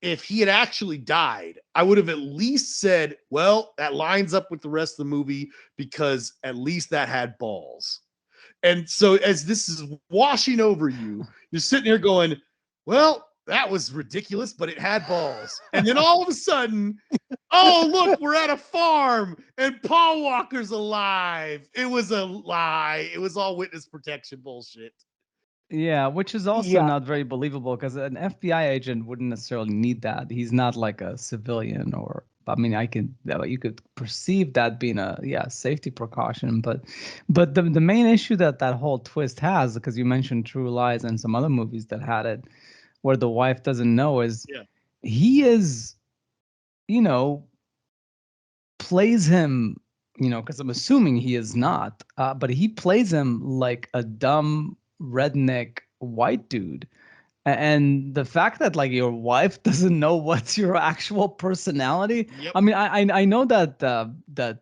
if he had actually died, I would have at least said, well, that lines up with the rest of the movie because at least that had balls. And so as this is washing over you, you're sitting here going, well, that was ridiculous, but it had balls. And then all of a sudden, oh, look, we're at a farm and Paul Walker's alive. It was a lie. It was all witness protection bullshit. Yeah, which is also Yeah. not very believable because an FBI agent wouldn't necessarily need that. He's not like a civilian, or I mean, you could perceive that being a, yeah, safety precaution, but the main issue that that whole twist has, because you mentioned True Lies and some other movies that had it, where the wife doesn't know, is Yeah. he is, you know, plays him because I'm assuming he is not, but he plays him like a dumb redneck white dude. And the fact that like your wife doesn't know what's your actual personality, Yep. I mean, I know that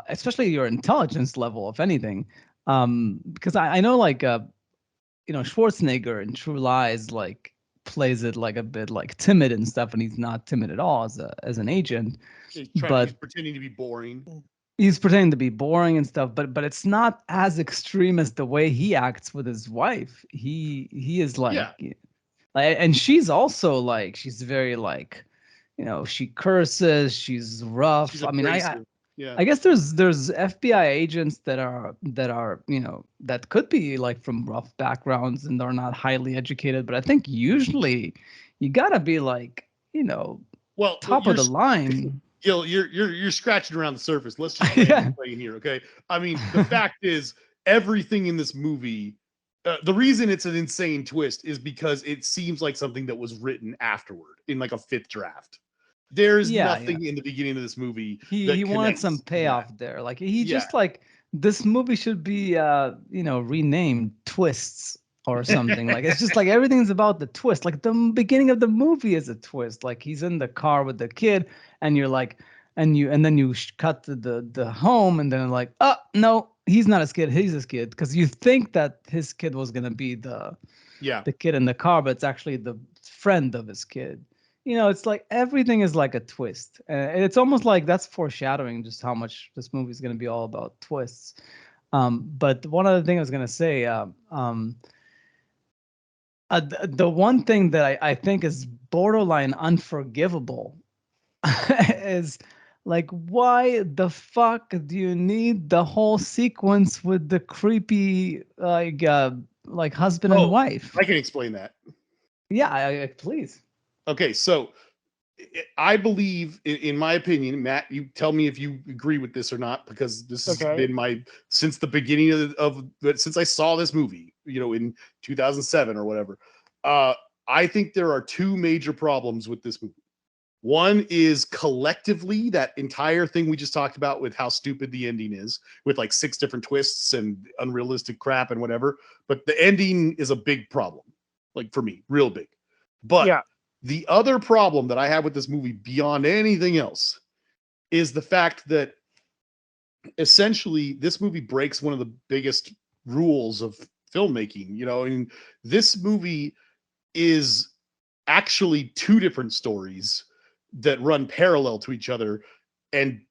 especially your intelligence level, if anything, because I know like Schwarzenegger in True Lies like plays it like a bit like timid and stuff, and he's not timid at all as an agent, He's but pretending to be boring. he's pretending to be boring and stuff, but it's not as extreme as the way he acts with his wife. He is Yeah. and she's also like she's very like, she curses, she's rough. She's I mean, I abrasive. Yeah. I guess there's FBI agents that are that could be like from rough backgrounds and are not highly educated, but I think usually you gotta be like, Well, top of you're the line. Gil, you're scratching around the surface. Let's just land Yeah. the plane here, okay? I mean, the fact is, everything in this movie, the reason it's an insane twist is because it seems like something that was written afterward in like a fifth draft. There's Yeah. nothing in the beginning of this movie He that wanted some connects to that. payoff there. Like he Yeah. just like this movie should be renamed Twists or something. Like it's just like everything's about the twist. Like the beginning of the movie is a twist. Like he's in the car with the kid and you're like and then you cut to the home and then like, oh no, he's not his kid, he's his kid, because you think that his kid was going to be Yeah. the kid in the car, but it's actually the friend of his kid. It's like everything is like a twist. And it's almost like that's foreshadowing just how much this movie is going to be all about twists. But one other thing I was going to say, the one thing that I think is borderline unforgivable is like, why the fuck do you need the whole sequence with the creepy like husband and Oh, wife? I can explain that. Yeah, please. Okay, so I believe, in my opinion, Matt, you tell me if you agree with this or not, because this has Okay. been since the beginning since I saw this movie, in 2007 or whatever. I think there are two major problems with this movie. One is collectively that entire thing we just talked about with how stupid the ending is, with like 6 different twists and unrealistic crap and whatever. But the ending is a big problem, like for me, real big. But Yeah. the other problem that I have with this movie beyond anything else is the fact that essentially this movie breaks one of the biggest rules of filmmaking. And this movie is actually 2 different stories that run parallel to each other and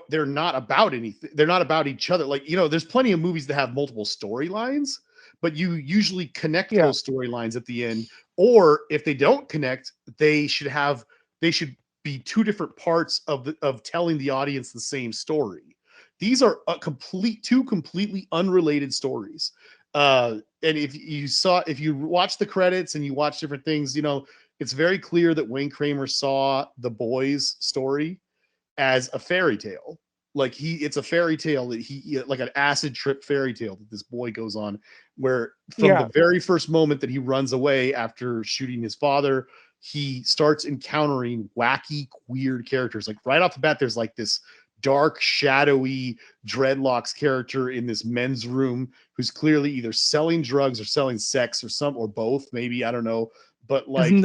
they're not about anything. They're not about each other. Like, there's plenty of movies that have multiple storylines, but you usually connect Yeah. those storylines at the end. Or if they don't connect, they should be 2 different parts of telling the audience the same story. These are two completely unrelated stories. And if you watch the credits and you watch different things, it's very clear that Wayne Kramer saw The Boys story as a fairy tale. Like it's a fairy tale that like an acid trip fairy tale that this boy goes on, where from the very first moment that he runs away after shooting his father, he starts encountering wacky, weird characters. Like right off the bat, there's like this dark, shadowy dreadlocks character in this men's room who's clearly either selling drugs or selling sex or both, maybe, I don't know. But like, Isn't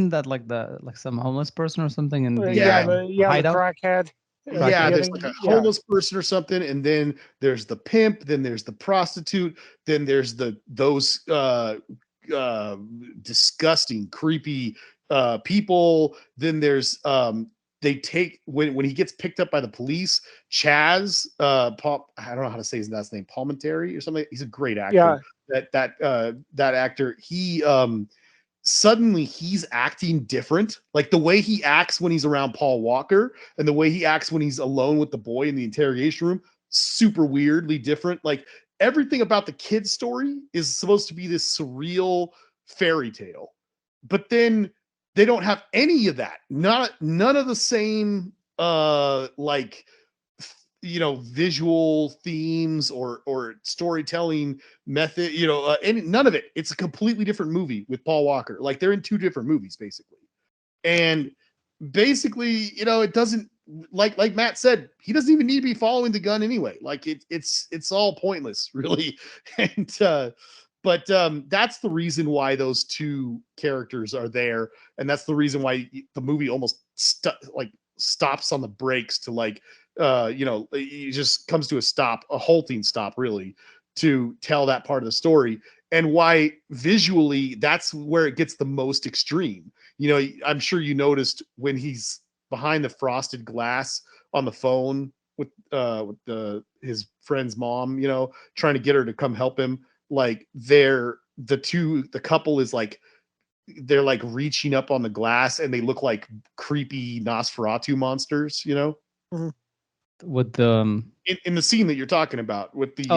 that like some homeless person or something in the Yeah. The hideout? crackhead. Yeah, Crackhead. there's like a homeless person or something, and then there's the pimp, then there's the prostitute, then there's those disgusting, creepy people. Then there's they take when he gets picked up by the police, Chaz, Paul, I don't know how to say his last name, Palmentary or something. He's a great actor. Yeah. That actor, he suddenly he's acting different. Like the way he acts when he's around Paul Walker and the way he acts when he's alone with the boy in the interrogation room, super weirdly different. Like everything about the kid's story is supposed to be this surreal fairy tale, but then they don't have any of that. None of the same like visual themes or storytelling method, and none of it. It's a completely different movie with Paul Walker. Like they're in 2 different movies basically. And basically, it doesn't like Matt said, he doesn't even need to be following the gun anyway. Like it's all pointless, really. And but that's the reason why those two characters are there, and that's the reason why the movie almost stops on the brakes to it just comes to a stop, a halting stop, really, to tell that part of the story, and why visually that's where it gets the most extreme. I'm sure you noticed when he's behind the frosted glass on the phone with his friend's mom, trying to get her to come help him. Like the couple is like, they're like reaching up on the glass and they look like creepy Nosferatu monsters, with the in the scene that you're talking about with the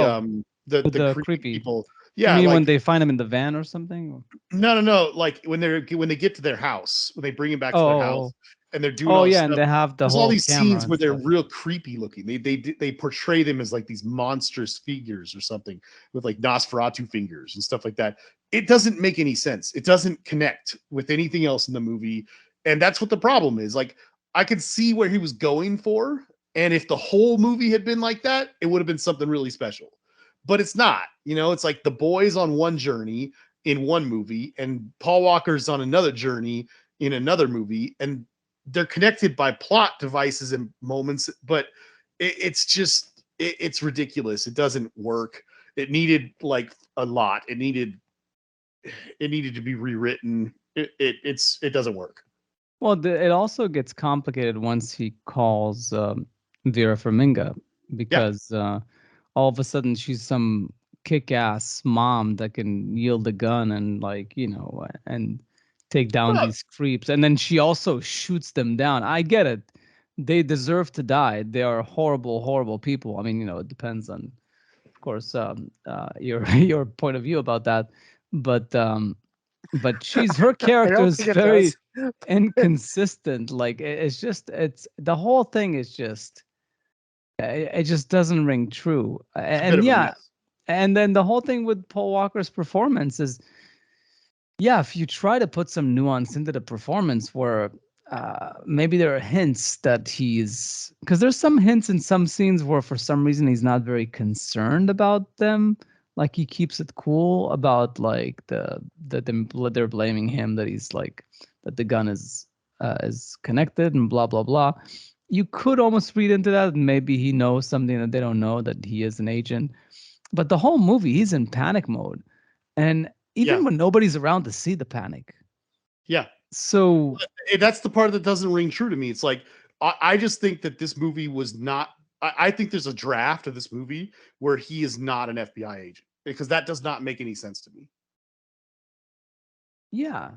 with the creepy creepy people. You Yeah, mean when like they find him in the van or something? no, like when they get to their house, when they bring him back to their house, and they're doing all this yeah, and stuff. they have the There's all whole these camera scenes and where they're stuff. real creepy looking. They portray them as like these monstrous figures or something with like Nosferatu fingers and stuff like that. It doesn't make any sense. It doesn't connect with anything else in the movie, and that's what the problem is. Like, I could see where he was going for, and if the whole movie had been like that, it would have been something really special. But it's not. It's like the boys on one journey in one movie, and Paul Walker's on another journey in another movie, and they're connected by plot devices and moments, but it's ridiculous. It doesn't work. It needed like a lot. It needed to be rewritten. It doesn't work. Well, it also gets complicated once he calls Vera Farmiga, Yeah. because all of a sudden she's some kick-ass mom that can yield a gun and and take down Well, these creeps, and then she also shoots them down. I get it; they deserve to die. They are horrible, horrible people. I mean, it depends on, of course, your your point of view about that, but her I character don't is think it very does. inconsistent. Like it's the whole thing is just it just doesn't ring true. it's a bit And of a yeah, mess. and then the whole thing with Paul Walker's performance is, yeah, if you try to put some nuance into the performance where maybe there are hints that because there's some hints in some scenes where for some reason he's not very concerned about them. Like he keeps it cool about like they're blaming him that he's like that the gun is connected and blah blah blah. You could almost read into that, and maybe he knows something that they don't know, that he is an agent. But the whole movie, he's in panic mode, and Yeah. even when nobody's around to see the panic. Yeah. So That's the part that doesn't ring true to me. It's like, I just think that this movie was not. I think there's a draft of this movie where he is not an FBI agent, because that does not make any sense to me. yeah,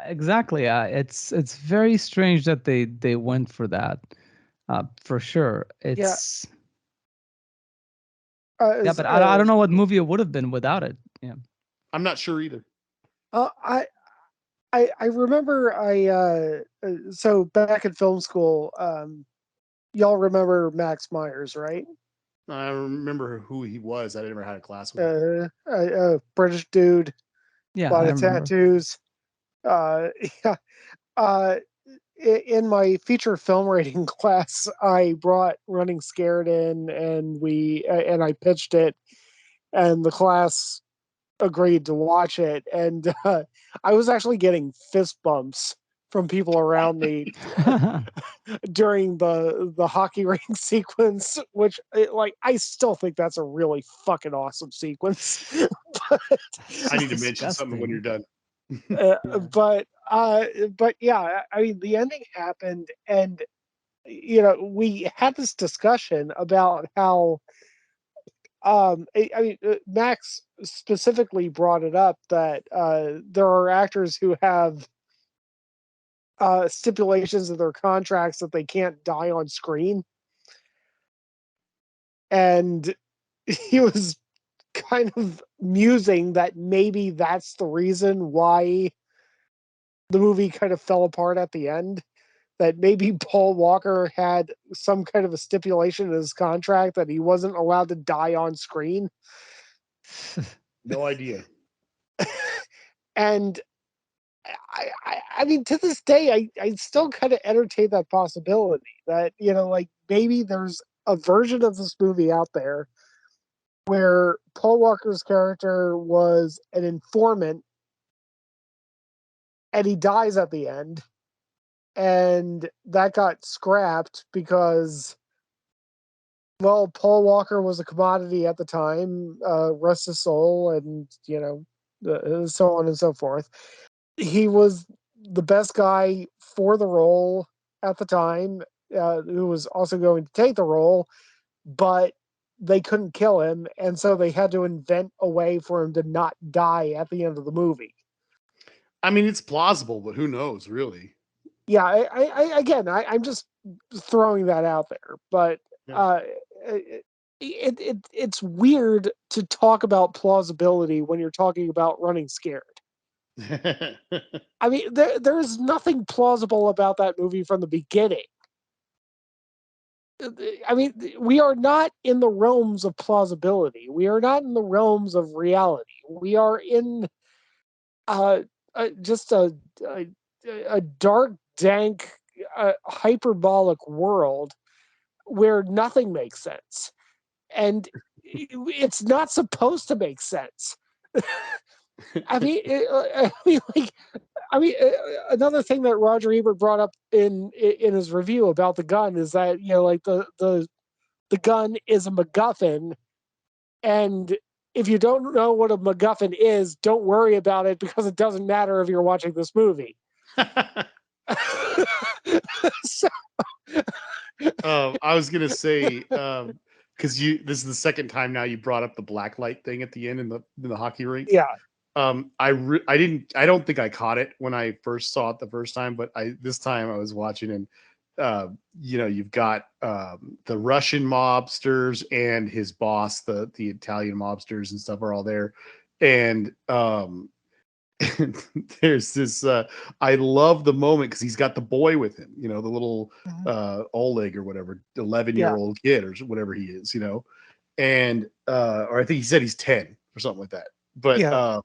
exactly. It's very strange that they went for that. For sure, Yeah. it's yeah, As, but I don't know what movie it would have been without it. Yeah. I'm not sure either. uh, I I remember so back in film school, y'all remember Max Myers, right? I remember who he was. I never had a class with him. British dude, a Yeah, lot I of remember. tattoos. Yeah. Uh, in my feature film rating class, I brought Running Scared in, and I pitched it, and the class agreed to watch it, and I was actually getting fist bumps from people around me during the hockey rink sequence, which like I still think that's a really fucking awesome sequence. but, I need to mention something when you're Disgusting. done. uh, Yeah. but uh, but yeah, I mean the ending happened, and we had this discussion about how I mean Max specifically brought it up that there are actors who have stipulations in their contracts that they can't die on screen, and he was kind of musing that maybe that's the reason why the movie kind of fell apart at the end. That maybe Paul Walker had some kind of a stipulation in his contract that he wasn't allowed to die on screen. No idea. And I mean, to this day, I still kind of entertain that possibility that, like maybe there's a version of this movie out there where Paul Walker's character was an informant and he dies at the end, and that got scrapped because, well, Paul Walker was a commodity at the time, rest his soul, and so on and so forth. He was the best guy for the role at the time, who was also going to take the role, but they couldn't kill him, and so they had to invent a way for him to not die at the end of the movie. I mean, it's plausible, but who knows, really? Yeah, I'm just throwing that out there, but Yeah. it's weird to talk about plausibility when you're talking about running scared. I mean, there's nothing plausible about that movie from the beginning. I mean, we are not in the realms of plausibility. We are not in the realms of reality. We are in just a dark, dank, hyperbolic world where nothing makes sense, and it's not supposed to make sense. Another thing that Roger Ebert brought up in his review about the gun is that like the gun is a MacGuffin, and if you don't know what a MacGuffin is, don't worry about it because it doesn't matter if you're watching this movie. So, I was gonna say, because this is the second time now you brought up the black light thing at the end in the hockey rink. yeah, I don't think I caught it when I first saw it the first time, but this time I was watching, and you've got the Russian mobsters and his boss, the Italian mobsters and stuff are all there, and there's this I love the moment because he's got the boy with him, the little Oleg or whatever, 11-year-old kid or whatever he is, and or I think he said he's 10 or something like that, but yeah,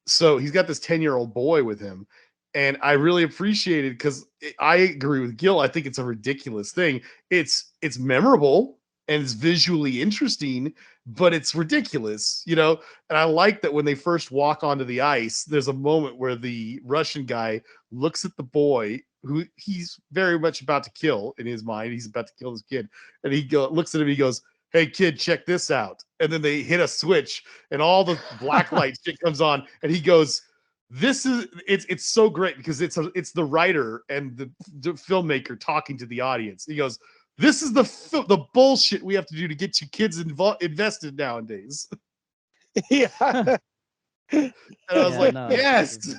so he's got this 10-year-old boy with him, and I really appreciate it because I agree with Gil. I think it's a ridiculous thing. It's memorable and it's visually interesting, but it's ridiculous, and I like that when they first walk onto the ice, there's a moment where the Russian guy looks at the boy who he's very much about to kill in his mind. He's about to kill this kid, and looks at him, he goes, "Hey kid, check this out." And then they hit a switch and all the black light shit comes on, and he goes, it's so great because it's the writer and the filmmaker talking to the audience. He goes, "This is the bullshit we have to do to get you kids invested nowadays." yeah. And I was like, No, yes.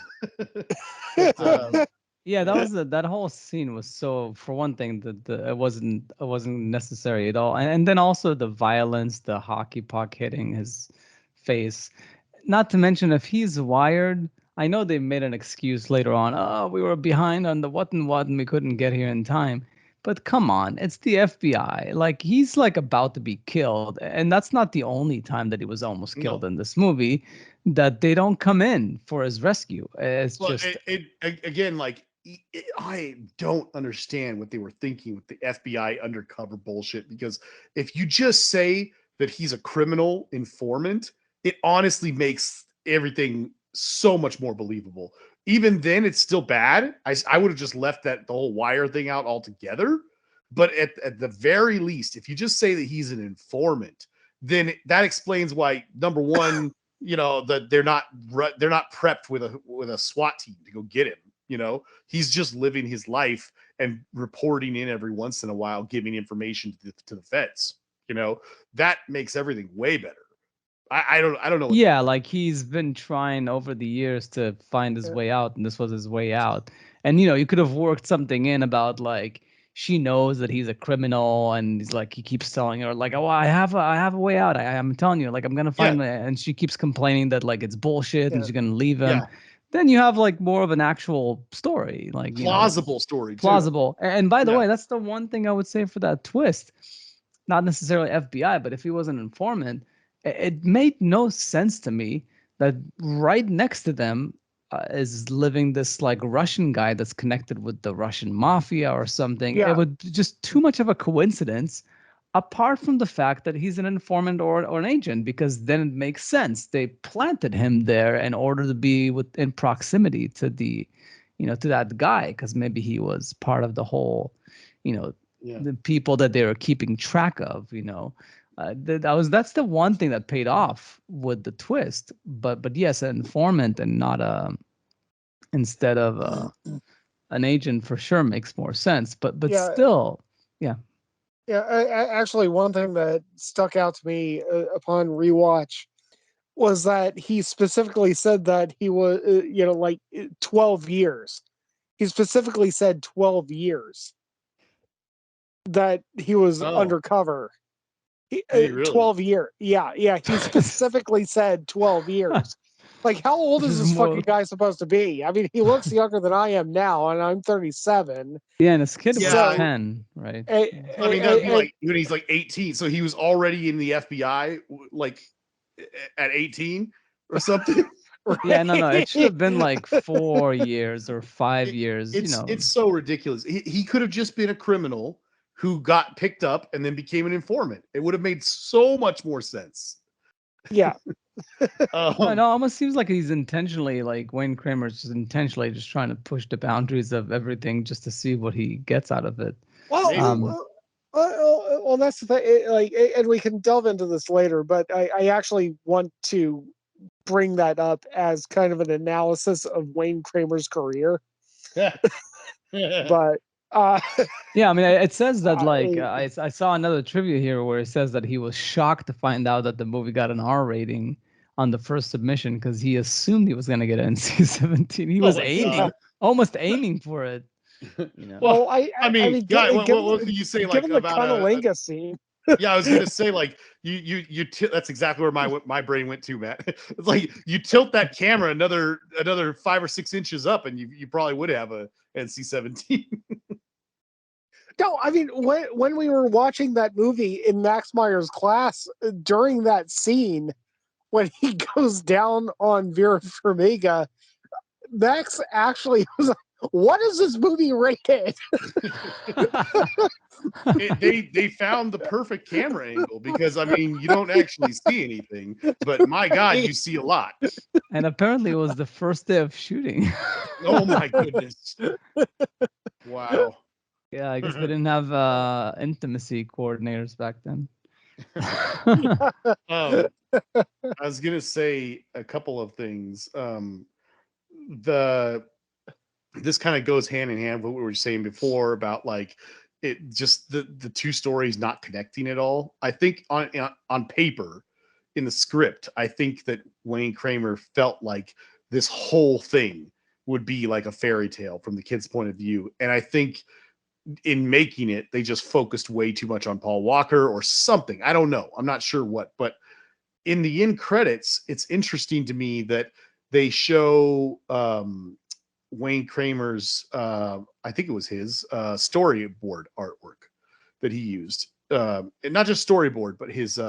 yeah, that whole scene was so. For one thing, it wasn't necessary at all, and then also the violence, the hockey puck hitting his face. Not to mention, if he's wired, I know they made an excuse later on. Oh, we were behind on the what and we couldn't get here in time. But come on, it's the FBI. Like he's like about to be killed, and that's not the only time that he was almost killed No. in this movie. That they don't come in for his rescue. It's Well, just again, like I don't understand what they were thinking with the FBI undercover bullshit. Because if you just say that he's a criminal informant, it honestly makes everything so much more believable. Even then, it's still bad. I would have just left the whole wire thing out altogether. But at the very least, if you just say that he's an informant, then that explains why, number one, that they're not prepped with a SWAT team to go get him. He's just living his life and reporting in every once in a while, giving information to the feds. That makes everything way better. I don't know. yeah, like he's been trying over the years to find his way out, and this was his way out. And you could have worked something in about like she knows that he's a criminal, and he's like he keeps telling her like, "Oh, I have a way out. I'm telling you, like I'm gonna Yeah, find my," and she keeps complaining that like it's bullshit, and Yeah. she's gonna leave him. yeah, Then you have like more of an actual story, like plausible story too. plausible. And by the Yeah, way, that's the one thing I would say for that twist. Not necessarily FBI, but if he was an informant, it made no sense to me that right next to them is living this like Russian guy that's connected with the Russian mafia or something. Yeah. It would just too much of a coincidence, apart from the fact that he's an informant or an agent, because then it makes sense. They planted him there in order to be in proximity to to that guy, because maybe he was part of the whole, Yeah. the people that they were keeping track of. That's the one thing that paid off with the twist. But yes, an informant and not instead of an agent for sure makes more sense. But Yeah. still, yeah. Yeah, actually, one thing that stuck out to me upon rewatch was that he specifically said that he was, 12 years. He specifically said 12 years that he was Oh, undercover. did he really? 12 year. Yeah, yeah. He specifically said 12 years. Like, how old Which is is this more, fucking guy supposed to be? I mean, he looks younger than I am now, and I'm 37. yeah, and his kid was Yeah. 10, right? And, I mean, that'd be like when he's like 18. So he was already in the FBI, like at 18 or something. Yeah, no, it should have been like 4 years or 5 years, It's so ridiculous. He could have just been a criminal who got picked up and then became an informant. It would have made so much more sense. yeah. No, it almost seems like he's intentionally, like Wayne Kramer's just intentionally just trying to push the boundaries of everything just to see what he gets out of it. Well, that's the thing. And we can delve into this later, but I actually want to bring that up as kind of an analysis of Wayne Kramer's career. But yeah, I mean, it says that like I- I saw another trivia here where it says that he was shocked to find out that the movie got an R rating on the first submission because he assumed he was going to get an NC-17. He was my aiming, God. almost aiming for it. Well, I mean, mean, God, given, what can you say like given the about cunnilingus scene. yeah, I was gonna say like that's exactly where my brain went to, Matt. It's like you tilt that camera another 5 or 6 inches up, and you probably would have a NC-17. No, I mean when we were watching that movie in Max Meyer's class during that scene when he goes down on Vera Farmiga, Max actually was like, "What is this movie rated?" They found the perfect camera angle because I mean you don't actually see anything, but my God, you see a lot. And apparently it was the first day of shooting. Oh my goodness! Wow. Yeah, I guess they didn't have intimacy coordinators back then. I was gonna say a couple of things. This kind of goes hand in hand with what we were saying before about like it just the two stories not connecting at all. I think on paper, in the script, I think that Wayne Kramer felt like this whole thing would be like a fairy tale from the kid's point of view, and I think in making it, they just focused way too much on Paul Walker or something. I don't know. I'm not sure what, but in the end credits, it's interesting to me that they show Wayne Kramer's, I think it was his storyboard artwork that he used. And not just storyboard, but his,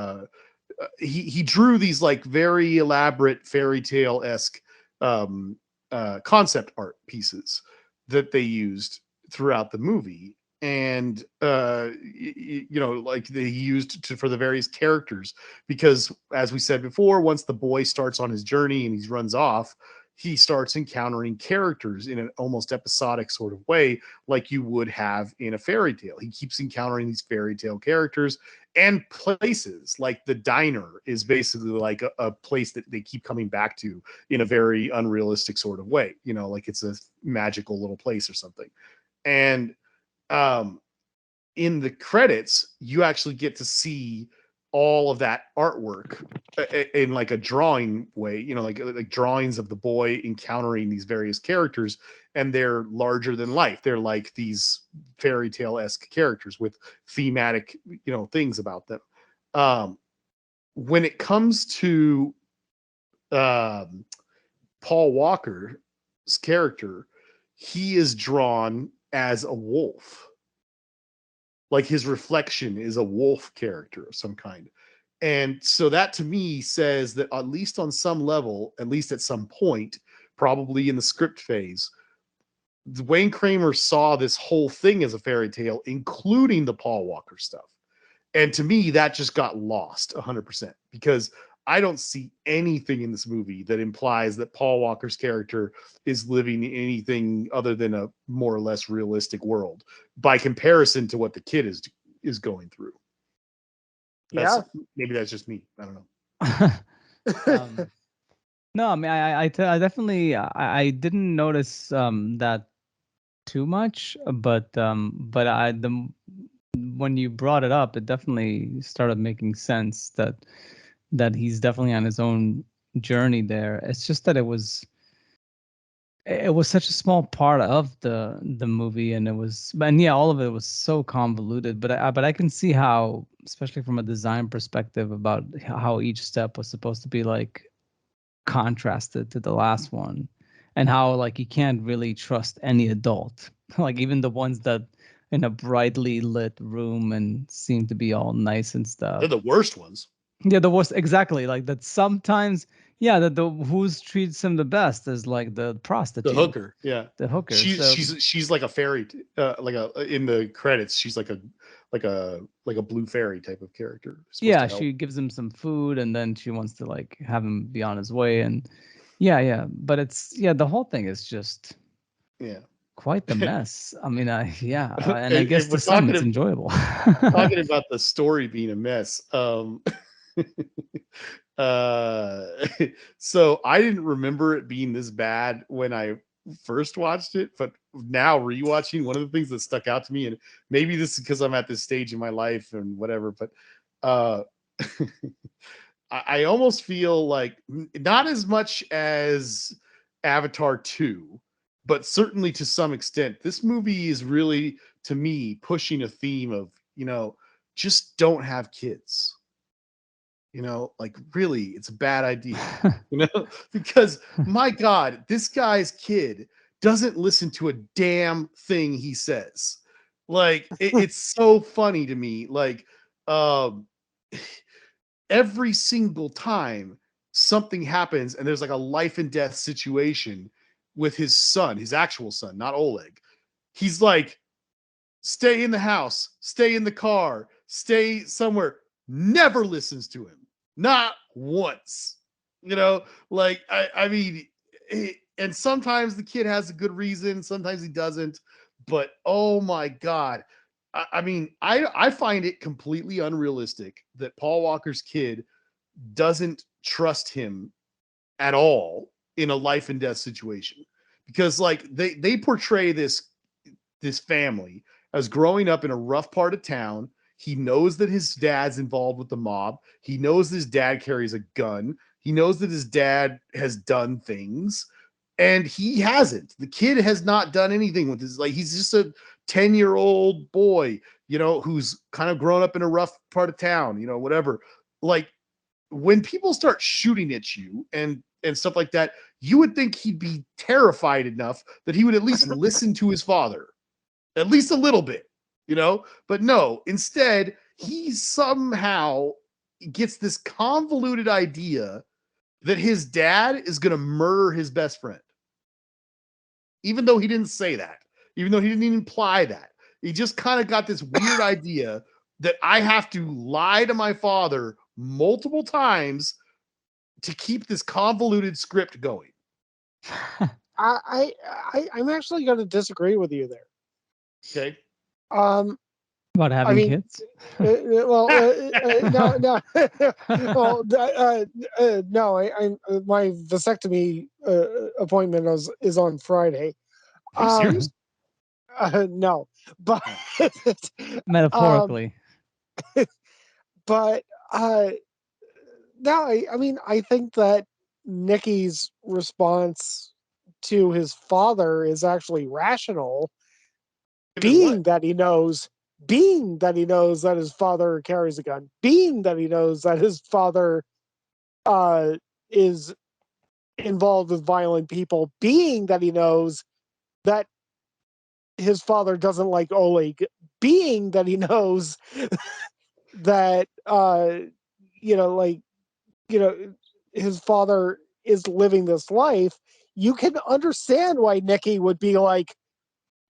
he drew these like very elaborate fairy tale esque concept art pieces that they used throughout the movie, and like they used for the various characters, because as we said before, once the boy starts on his journey and he runs off, he starts encountering characters in an almost episodic sort of way, like you would have in a fairy tale. He keeps encountering these fairy tale characters and places. Like the diner is basically like a place that they keep coming back to in a very unrealistic sort of way, like it's a magical little place or something. And in the credits, you actually get to see all of that artwork in like a drawing way, like drawings of the boy encountering these various characters, and they're larger than life. They're like these fairy tale-esque characters with thematic, things about them. When it comes to Paul Walker's character, he is drawn as a wolf. Like his reflection is a wolf character of some kind. And so that to me says that at least on some level, at least at some point, probably in the script phase, Wayne Kramer saw this whole thing as a fairy tale, including the Paul Walker stuff. And to me, that just got lost 100% because I don't see anything in this movie that implies that Paul Walker's character is living in anything other than a more or less realistic world by comparison to what the kid is going through. Maybe that's just me. I don't know. No, I mean, I definitely I didn't notice that too much, but when you brought it up, it definitely started making sense that he's definitely on his own journey there. It's just that it was such a small part of the movie, and all of it was so convoluted. But I can see how, especially from a design perspective, about how each step was supposed to be like contrasted to the last one, and how like you can't really trust any adult, like even the ones that in a brightly lit room and seem to be all nice and stuff. They're the worst ones. Yeah, the worst, exactly. Like that sometimes, yeah, that the who's treats him the best is like the prostitute, the hooker. Yeah, the hooker. She's like a fairy, like a in the credits. She's like a blue fairy type of character. Yeah, she gives him some food, and then she wants to like have him be on his way, and yeah. But the whole thing is just quite the mess. I mean, and I guess to some it's enjoyable. Talking about the story being a mess. So I didn't remember it being this bad when I first watched it, but now rewatching, one of the things that stuck out to me, and maybe this is because I'm at this stage in my life and whatever, but I almost feel like not as much as Avatar 2, but certainly to some extent, this movie is really, to me, pushing a theme of, just don't have kids. Like really, it's a bad idea, because my God, this guy's kid doesn't listen to a damn thing he says. Like it's so funny to me. Like every single time something happens and there's like a life and death situation with his son, his actual son, not Oleg, he's like, stay in the house, stay in the car, stay somewhere, never listens to him. Not once, like, I mean, and sometimes the kid has a good reason, sometimes he doesn't, but oh my God. I mean, I find it completely unrealistic that Paul Walker's kid doesn't trust him at all in a life and death situation, because like they portray this family as growing up in a rough part of town. He knows that his dad's involved with the mob. He knows his dad carries a gun. He knows that his dad has done things, and he hasn't. The kid has not done anything with his, like, he's just a 10-year-old boy, who's kind of grown up in a rough part of town, whatever. Like, when people start shooting at you and stuff like that, you would think he'd be terrified enough that he would at least listen to his father, at least a little bit. But no, instead, he somehow gets this convoluted idea that his dad is going to murder his best friend. Even though he didn't say that, even though he didn't even imply that, he just kind of got this weird idea that I have to lie to my father multiple times to keep this convoluted script going. I'm actually going to disagree with you there. Okay. About having kids? No. Well, no. My vasectomy appointment is on Friday. Are you serious? No, but metaphorically. But no, I mean, I think that Nicky's response to his father is actually rational, being that he knows that his father carries a gun, being that he knows that his father is involved with violent people, being that he knows that his father doesn't like Oleg, being that he knows that his father is living this life, you can understand why Nikki would be like,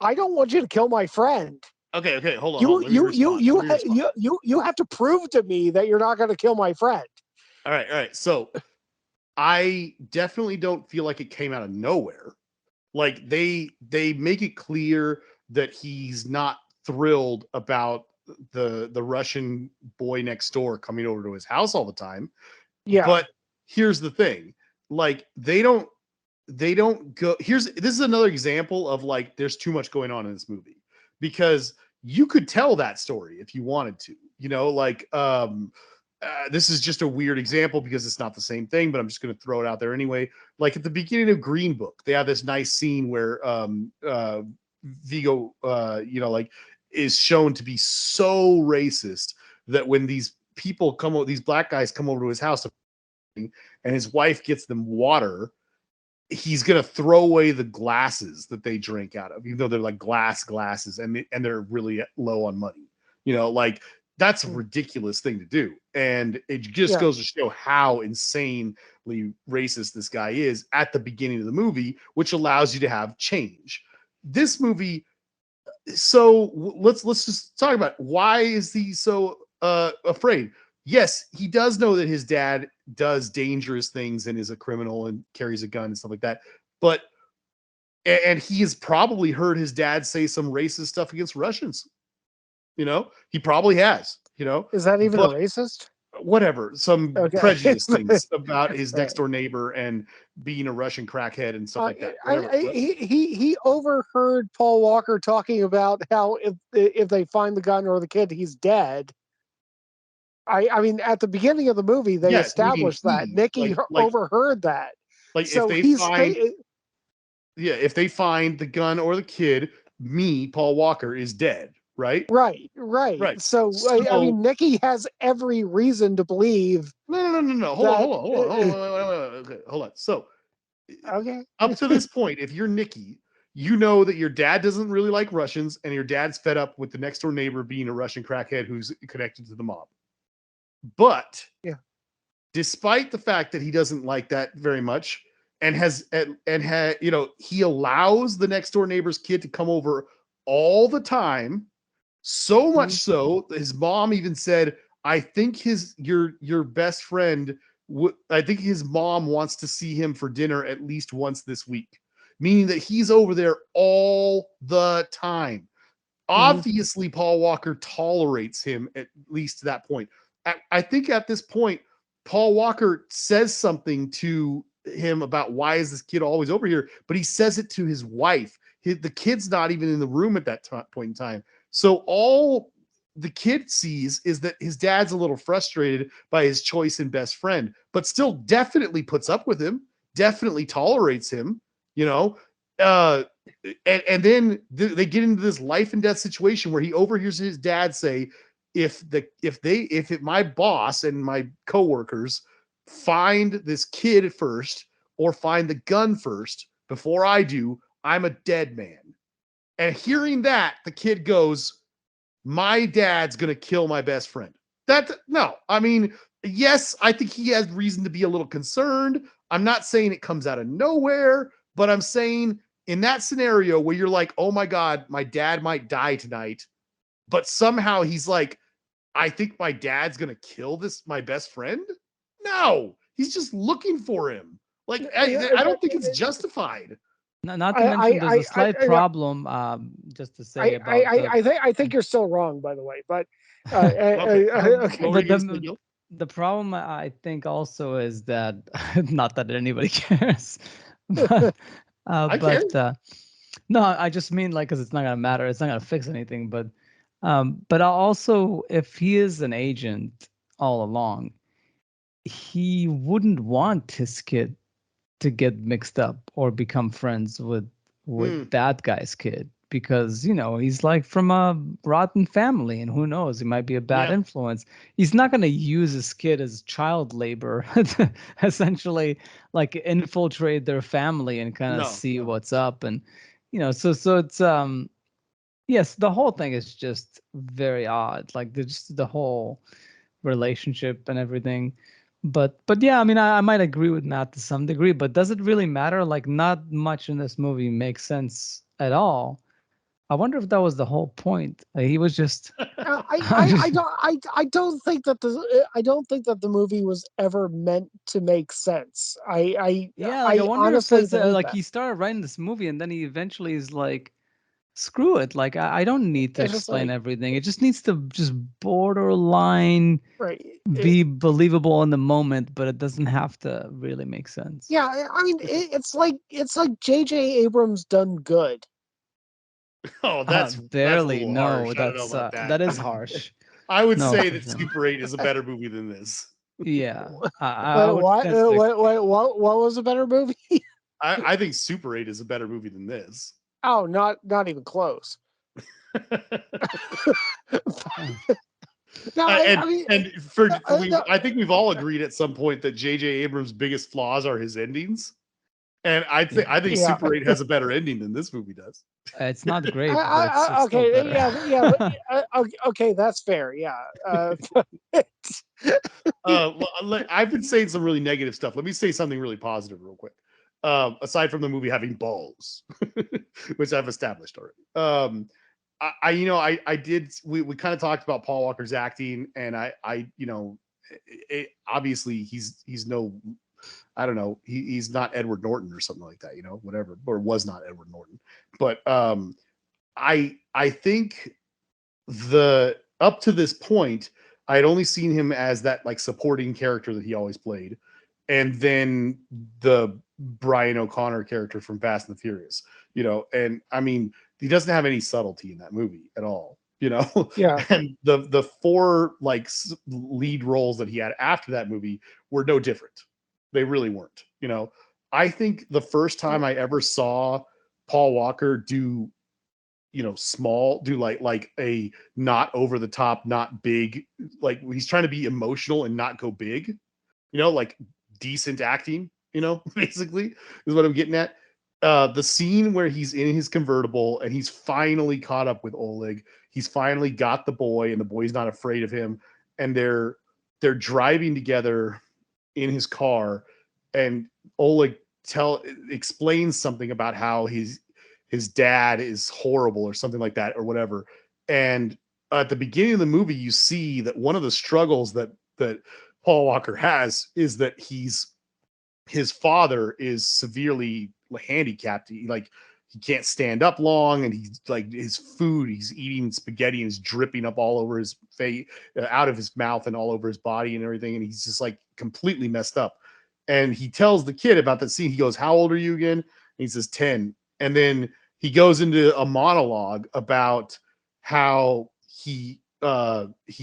I don't want you to kill my friend. Okay, hold on. Let me respond. You have to prove to me that you're not going to kill my friend. All right. So I definitely don't feel like it came out of nowhere. Like they make it clear that he's not thrilled about the Russian boy next door coming over to his house all the time. Yeah. But here's the thing. Like they don't go this is another example of like there's too much going on in this movie, because you could tell that story if you wanted to, like this is just a weird example because it's not the same thing, but I'm just going to throw it out there anyway. Like at the beginning of Green Book, they have this nice scene where Vigo like is shown to be so racist that when these black guys come over to his house and his wife gets them water, he's going to throw away the glasses that they drink out of, even though they're like glasses and they're really low on money. Like that's a ridiculous thing to do. And it just goes to show how insanely racist this guy is at the beginning of the movie, which allows you to have change. This movie. So let's just talk about why is he so afraid? Yes, he does know that his dad does dangerous things and is a criminal and carries a gun and stuff like that. But and he has probably heard his dad say some racist stuff against Russians. He probably has. Is that even racist? Whatever, some prejudice things about his next door neighbor and being a Russian crackhead and stuff like that. He overheard Paul Walker talking about how if they find the gun or the kid, he's dead. I mean, at the beginning of the movie, they established that Nikki overheard that. Like so if they find the gun or the kid, Paul Walker, is dead. Right. So I mean, Nikki has every reason to believe. No. Hold on. So, up to this point, if you're Nikki, you know that your dad doesn't really like Russians, and your dad's fed up with the next door neighbor being a Russian crackhead who's connected to the mob. But despite the fact that he doesn't like that very much, and he allows the next door neighbor's kid to come over all the time. So much so, his mom even said, "I think your best friend. I think his mom wants to see him for dinner at least once this week," meaning that he's over there all the time. Obviously, Paul Walker tolerates him at least to that point. I think at this point, Paul Walker says something to him about why is this kid always over here, but he says it to his wife. The kid's not even in the room at that point in time. So all the kid sees is that his dad's a little frustrated by his choice in best friend, but still definitely puts up with him, definitely tolerates him, and then they get into this life and death situation where he overhears his dad say, if my boss and my coworkers find this kid first or find the gun first before I do, I'm a dead man. And hearing that, the kid goes, my dad's going to kill my best friend. I mean, yes, I think he has reason to be a little concerned. I'm not saying it comes out of nowhere, but I'm saying in that scenario where you're like, oh my God, my dad might die tonight, but somehow he's like, I think my dad's going to kill my best friend. No, he's just looking for him. Like, I don't think it's justified. Not to mention, there's a slight problem. Just to say about. I think you're still wrong, by the way. But the problem I think also is that not that anybody cares, but no, I just mean like because it's not gonna matter. It's not gonna fix anything. But also if he is an agent all along, he wouldn't want his kid to get mixed up or become friends with that guy's kid, because he's like from a rotten family, and who knows, he might be a bad influence. He's not going to use his kid as child labor to essentially like infiltrate their family and kind of see what's up. And so it's yes, the whole thing is just very odd, like the whole relationship and everything. But yeah, I mean, I might agree with Matt to some degree, but does it really matter? Like, not much in this movie makes sense at all. I wonder if that was the whole point. He was just, I don't think that the movie was ever meant to make sense. yeah, like I I wonder if honestly that's believe like that. he started writing this movie and then he eventually is like, screw it. Like, I don't need to It's just explain like, everything. It just needs to just borderline right. be believable in the moment, but it doesn't have to really make sense. Yeah, I mean, it's like J.J. Abrams done good. Oh, that's a Barely. little No, harsh. I don't know about that. that is harsh. I would No, say for that sure. Super 8 is a better movie than this. Yeah, I Wait, would what? tend to What was a better movie? I think Super 8 is a better movie than this. Oh, not even close. uh, No, and I mean, and for no, I think we've all agreed at some point that J.J. Abrams' biggest flaws are his endings. And yeah. I think yeah. Super 8 has a better ending than this movie does. It's not great, but it's still Okay, better. yeah, but okay, that's fair. Yeah. I've been saying some really negative stuff. Let me say something really positive real quick. Aside from the movie having balls, which I've established already. I did. We kind of talked about Paul Walker's acting, and obviously he's no, I don't know, he's not Edward Norton or something like that, whatever, or was not Edward Norton. But I think the up to this point, I had only seen him as that like supporting character that he always played, and then the Brian O'Connor character from Fast and the Furious, and I mean he doesn't have any subtlety in that movie at all, Yeah. and the four like lead roles that he had after that movie were no different. They really weren't. I think the first time I ever saw Paul Walker do small, do like a not over the top, not big, like he's trying to be emotional and not go big, like decent acting, basically is what I'm getting at. The scene where he's in his convertible and he's finally caught up with Oleg, he's finally got the boy and the boy's not afraid of him, and they're driving together in his car, and Oleg explains something about how his dad is horrible or something like that or whatever. And at the beginning of the movie, you see that one of the struggles that Paul Walker has is that his father is severely handicapped. He can't stand up long, and he's like his food, he's eating spaghetti and is dripping up all over his face, out of his mouth and all over his body and everything, and he's just like completely messed up. And he tells the kid about that scene. He goes, "How old are you again?" And he says 10. And then he goes into a monologue about how he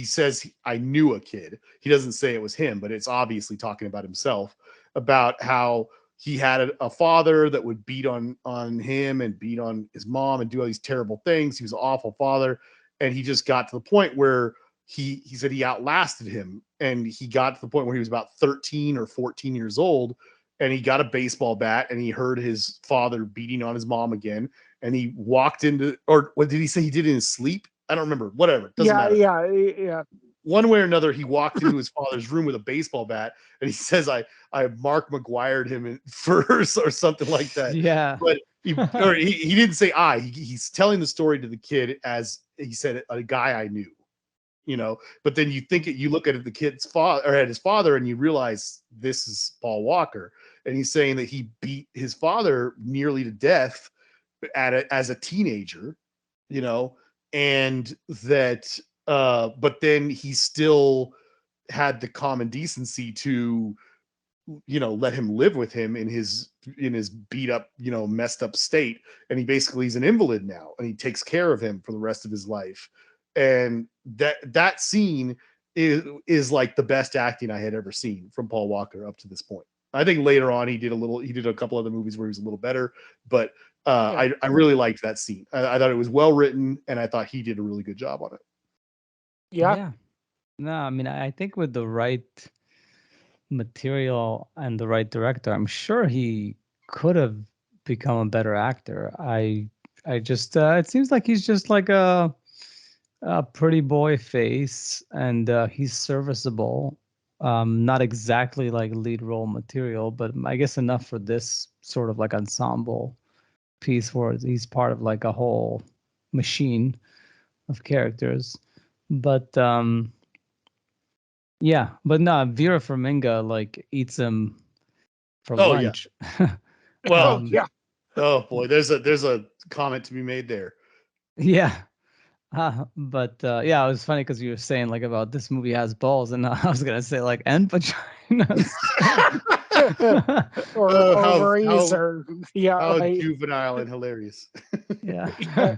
says, "I knew a kid." He doesn't say it was him, but it's obviously talking about himself, about how he had a father that would beat on him and beat on his mom and do all these terrible things. He was an awful father, and he just got to the point where he said he outlasted him, and he got to the point where he was about 13 or 14 years old, and he got a baseball bat and he heard his father beating on his mom again, and he walked into, or what did he say he did in his sleep? I don't remember. Whatever, it doesn't matter. Yeah. One way or another, he walked into his father's room with a baseball bat, and he says, I Mark McGuired him in first or something like that." Yeah. But he didn't say I. He's telling the story to the kid as he said, "A guy I knew." But then you look at the kid's father, or at his father, and you realize this is Paul Walker, and he's saying that he beat his father nearly to death as a teenager, you know, and that but then he still had the common decency to let him live with him in his beat up, messed up state, and he's an invalid now, and he takes care of him for the rest of his life. And that scene is like the best acting I had ever seen from Paul Walker up to this point. I think later on he did a couple other movies where he was a little better, but I really liked that scene. I thought it was well written, and I thought he did a really good job on it. Yeah. Yeah. No, I mean, I think with the right material and the right director, I'm sure he could have become a better actor. I just it seems like he's just like a pretty boy face, and he's serviceable. Not exactly like lead role material, but I guess enough for this sort of like ensemble piece where he's part of like a whole machine of characters. But yeah, but no, Vera Farmiga like eats him for Oh yeah. lunch. Oh Well, yeah. oh boy, there's a comment to be made there. Yeah. But yeah, it was funny because you were saying like about this movie has balls, and I was gonna say like and vaginas. Or ovaries, How or yeah, how right. juvenile and hilarious. Yeah. Yeah,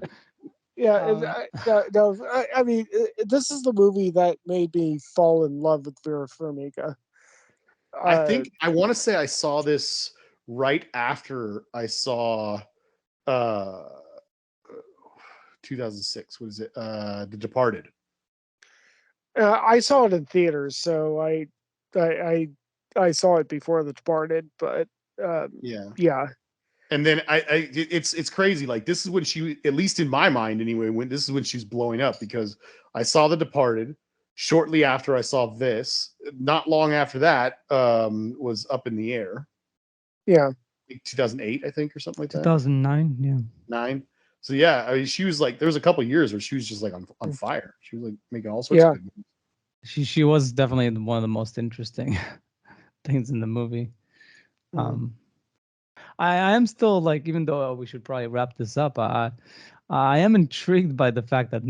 yeah. Um, I mean, this is the movie that made me fall in love with Vera Farmiga. I Uh, think I want to say I saw this right after I saw uh 2006. What is it? The Departed. I saw it in theaters, so I, I saw it before The Departed, but Yeah. yeah, And then it's crazy. Like this is when she, at least in my mind anyway, when this is when she's blowing up, because I saw The Departed shortly after I saw this. Not long after that, was Up in the Air, yeah, 2008, I think, or something like that. 2009. Yeah. 9. So yeah, I mean, she was like, there was a couple years where she was just like on fire. She was like making all sorts of yeah. good movies. She was definitely one of the most interesting things in the movie. Mhm. Um, I am still like, even though we should probably wrap this up, I am intrigued by the fact that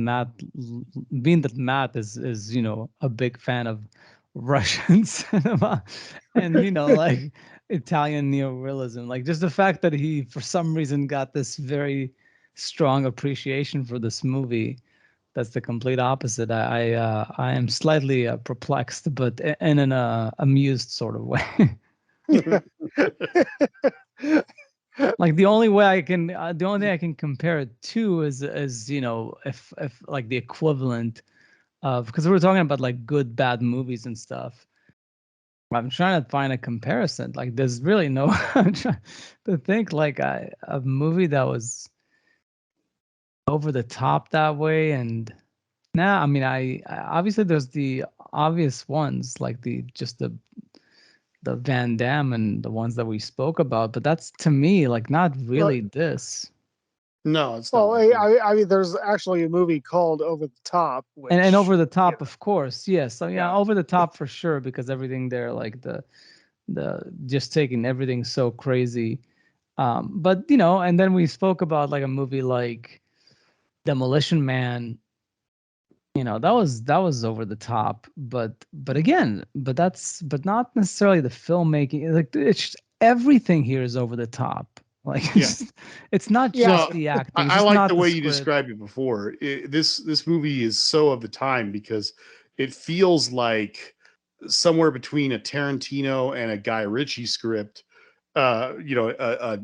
being that Matt is a big fan of Russian cinema, and like Italian neorealism, like just the fact that he for some reason got this very strong appreciation for this movie. That's the complete opposite. I am slightly perplexed, but in an amused sort of way. Like the only thing I can compare it to is if like the equivalent of, because we were talking about like good bad movies and stuff. I'm trying to find a comparison. Like there's really no. I'm trying to think like a movie that was over the top that way. And nah, I mean I obviously there's the obvious ones like the Van Damme and the ones that we spoke about, but that's to me like not Well, really this. No, it's not well, like this. I mean, there's actually a movie called Over the Top, And which over the you top, know, of course, yes. So yeah, yeah, over the top for sure, because everything there, like the just taking everything so crazy. But and then we spoke about like a movie like Demolition Man. That was over the top, but again, but not necessarily the filmmaking. Like it's just, everything here is over the top. Like Yeah. it's not yeah, just No, the acting, it's I just like the not the way you script. described it before. This movie is so of the time because it feels like somewhere between a Tarantino and a Guy Ritchie script. An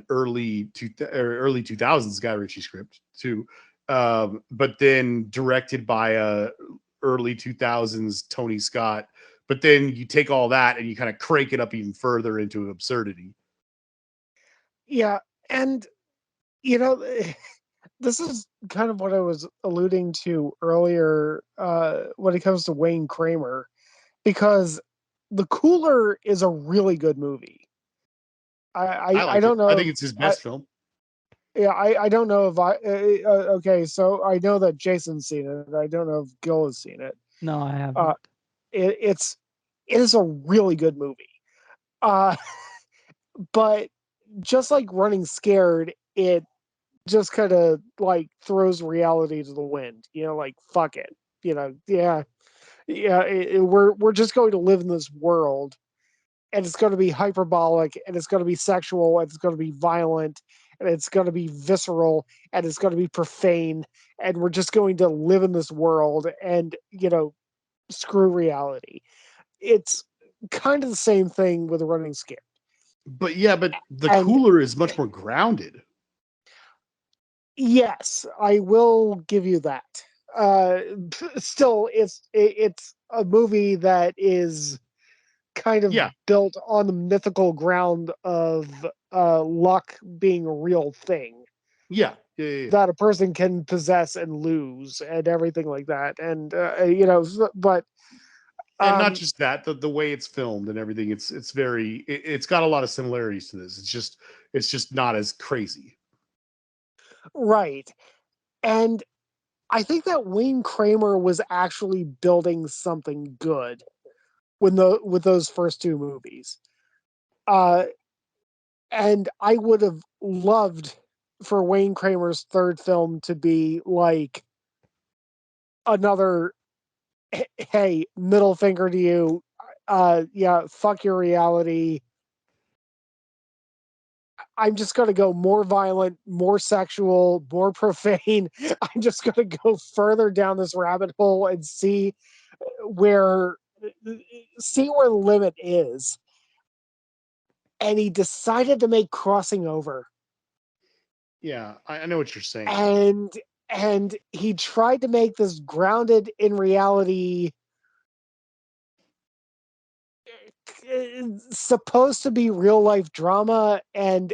early 2000s Guy Ritchie script too, but then directed by a early 2000s Tony Scott. But then you take all that and you kind of crank it up even further into absurdity. yeah, and you know, this is kind of what I was alluding to earlier when it comes to Wayne Kramer, because The Cooler is a really good movie. I I liked it. don't I know think if it's his I best film. yeah I don't know if okay, so I know that Jason's seen it. I don't know if Gil has seen it. No, I Uh, haven't. it's it is a really good movie. Uh, but just like Running Scared, it just kind of like throws reality to the wind. Like fuck it. Yeah, yeah. We're just going to live in this world, and it's going to be hyperbolic, and it's going to be sexual, and it's going to be violent, and it's going to be visceral, and it's going to be profane, and we're just going to live in this world, and screw reality. It's kind of the same thing with Running Scared. But yeah, but The And Cooler is much more grounded. yes, I will give you that. Uh, Still, it's a movie that is kind of Yeah, built on the mythical ground of luck being a real thing yeah. that a person can possess and lose and everything like that. And but And not just that, the way it's filmed and everything, it's very it's got a lot of similarities to this. It's just not as crazy. Right. And I think that Wayne Kramer was actually building something good with those first two movies. Uh, and I would have loved for Wayne Kramer's third film to be like another hey, middle finger to you. Yeah, fuck your reality. I'm just going to go more violent, more sexual, more profane. I'm just going to go further down this rabbit hole and where where the limit is. And he decided to make Crossing Over. Yeah, I know what you're saying. And he tried to make this grounded in reality, supposed to be real life drama, and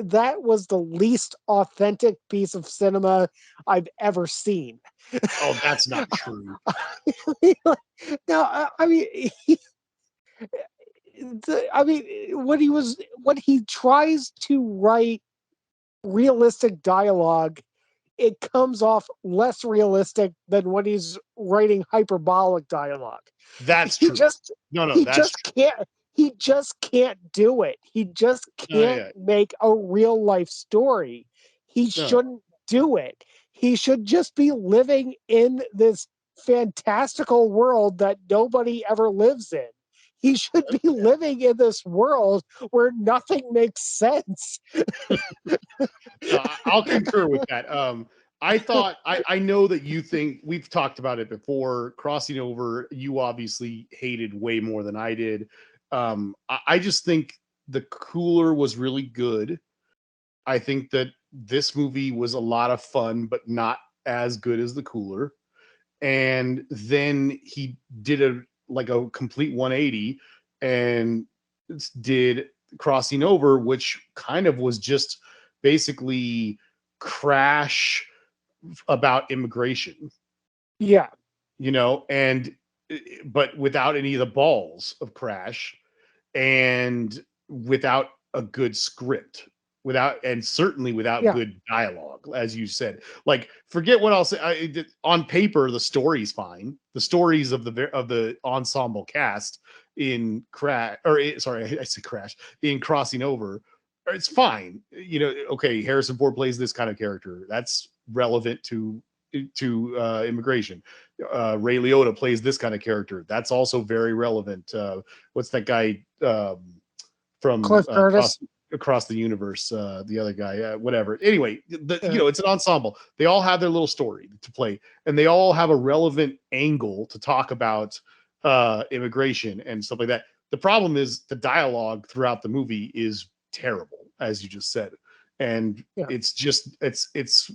that was the least authentic piece of cinema I've ever seen. Oh, that's not true. No, I mean, when he tries to write realistic dialogue, it comes off less realistic than when he's writing hyperbolic dialogue. That's He true. just No, that's true. he just can't do it. He just can't Yeah. make a real life story. He No. shouldn't do it. He should just be living in this fantastical world that nobody ever lives in. He should be living in this world where nothing makes sense. No, I'll concur with that. I know that you think we've talked about it before. Crossing Over, you obviously hated way more than I did. I just think the Cooler was really good. I think that this movie was a lot of fun, but not as good as the Cooler. And then he did a complete 180 and did Crossing Over, which kind of was just basically Crash about immigration, Yeah. and but without any of the balls of Crash and without a good script, and certainly without Yeah. good dialogue, as you said. Like, forget what I'll say. On paper, the story's fine. The stories of the ensemble cast in Crash, sorry, I said Crash, in Crossing Over, it's fine. Okay, Harrison Ford plays this kind of character. That's relevant to immigration. Ray Liotta plays this kind of character. That's also very relevant. What's that guy from Cliff Curtis. across the universe? The other guy, whatever. Anyway, it's an ensemble. They all have their little story to play, and they all have a relevant angle to talk about immigration and stuff like that. The problem is the dialogue throughout the movie is terrible, as you just said, and it's just it's.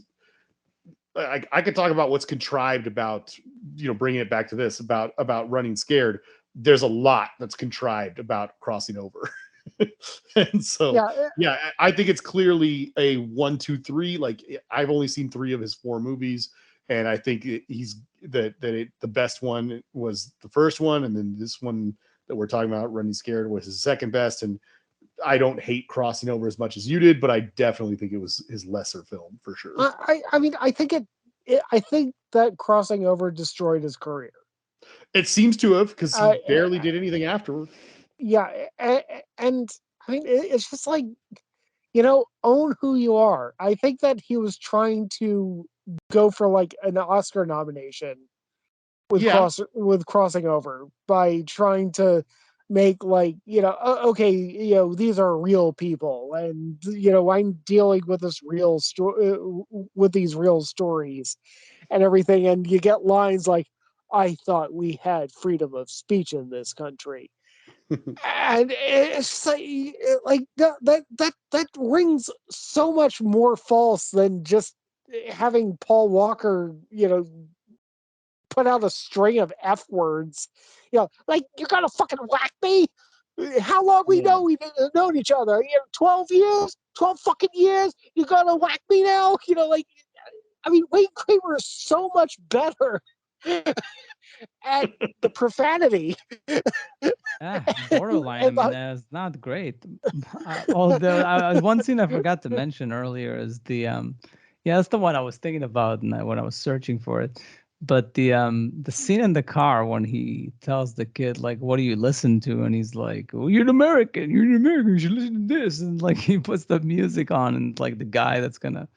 I could talk about what's contrived about, bringing it back to this about Running Scared. There's a lot that's contrived about Crossing Over. And so, I think it's clearly a 1, 2, 3. Like, I've only seen 3 of his 4 movies, and I think the best one was the first one, and then this one that we're talking about, Running Scared, was his second best. And I don't hate Crossing Over as much as you did, but I definitely think it was his lesser film for sure. I think that Crossing Over destroyed his career. It seems to have, because he barely did anything afterward. Yeah, and I mean, it's just like, own who you are. I think that he was trying to go for like an Oscar nomination with Crossing Over by trying to make like, okay, these are real people, and I'm dealing with this real story, with these real stories and everything, and you get lines like, I thought we had freedom of speech in this country. And it's like that rings so much more false than just having Paul Walker, put out a string of F words. Like, you're gonna fucking whack me? How long we've known each other? 12 years? 12 fucking years? You're gonna whack me now? Like, I mean, Wayne Kramer is so much better and the profanity. Borderline. I And mean, it's not great. Although one scene I forgot to mention earlier is yeah, that's the one I was thinking about when I was searching for it. But the scene in the car when he tells the kid like, "What do you listen to?" and he's like, "Well, you're an American. You're an American. You should listen to this." And like he puts the music on, and like the guy that's gonna,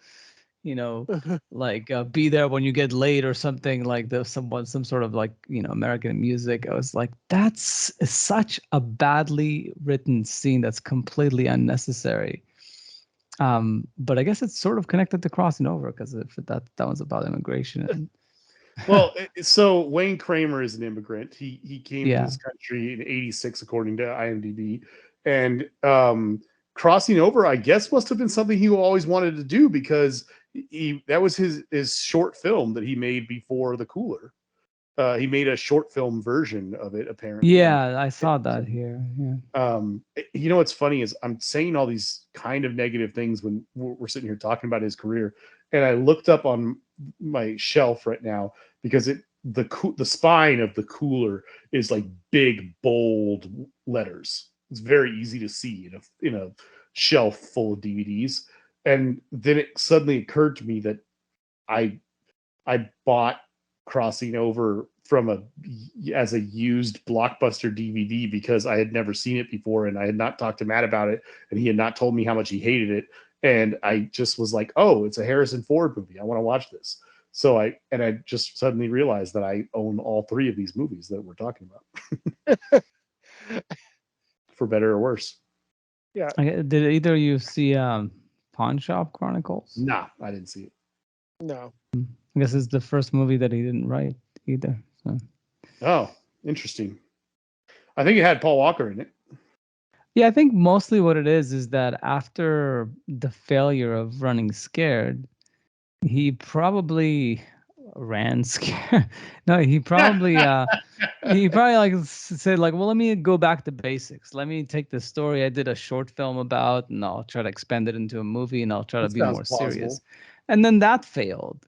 you know, like be there when you get late or something like some sort of like American music. I was like, that's such a badly written scene that's completely unnecessary. But I guess it's sort of connected to Crossing Over because if that one's about immigration and Well, so Wayne Kramer is an immigrant. He came to yeah. this country in '86, according to IMDb, and Crossing Over, I guess, must have been something he always wanted to do because that was his short film that he made before The Cooler. He made a short film version of it, apparently. Yeah, I saw that here. Yeah. What's funny is I'm saying all these kind of negative things when we're sitting here talking about his career, and I looked up on my shelf right now because the spine of The Cooler is like big bold letters. It's very easy to see in a shelf full of DVDs, and then it suddenly occurred to me that I I bought Crossing Over as a used Blockbuster DVD because I had never seen it before and I had not talked to Matt about it and he had not told me how much he hated it, and I just was like, oh, it's a Harrison Ford movie, I want to watch this. So I just suddenly realized that I own all three of these movies that we're talking about, for better or worse. yeah, Did either of you see Pawn Shop Chronicles? Nah, I didn't see it. no. I guess it's the first movie that he didn't write either. So Oh, interesting. I think it had Paul Walker in it. yeah, I think mostly what it is that after the failure of Running Scared, he probably ran scared. No, he probably like said like, well, let me go back to basics. Let me take the story I did a short film about, and I'll try to expand it into a movie, and I'll try to That be sounds more plausible. serious. And then that failed.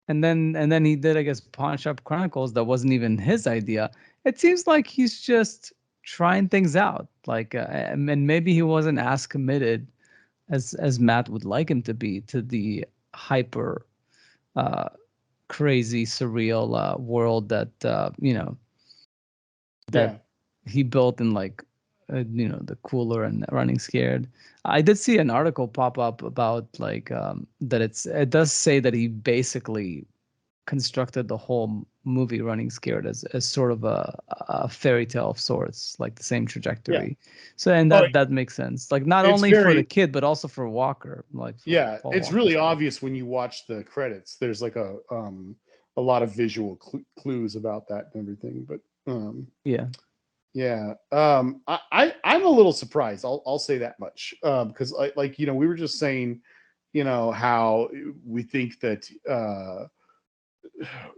And then he did, I guess, Pawn Shop Chronicles. That wasn't even his idea. It seems like he's just trying things out. Like, and maybe he wasn't as committed as Matt would like him to be to the hyper, uh, crazy, surreal world that that Yeah. he built in like the Cooler and Running Scared. I did see an article pop up about like that it does say that he basically constructed the whole movie Running Scared as sort of a fairy tale of sorts, like the same Yeah. trajectory. So and Oh, that makes sense, like not it's only for the very, kid but also for Walker, like for yeah, Paul it's Walker. really obvious when you watch the credits. There's like a lot of visual clues about that and everything. But Yeah. yeah, I'm a little surprised. I'll say that much because like we were just saying, how we think that.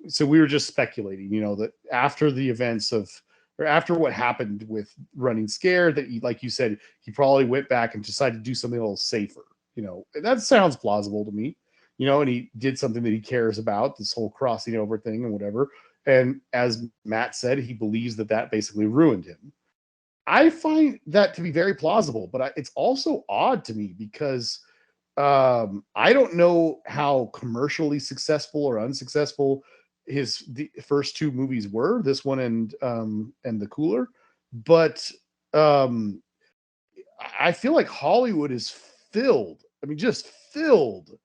So we were just speculating, that after the events of, or after what happened with Running Scared, that like you said, he probably went back and decided to do something a little safer. And that sounds plausible to me. And he did something that he cares about, this whole Crossing Over thing and whatever. And as Matt said, he believes that basically ruined him. I find that to be very plausible, but it's also odd to me because I don't know how commercially successful or unsuccessful the first two movies were, this one and The Cooler, but um, I feel like Hollywood is filled. I mean, just filled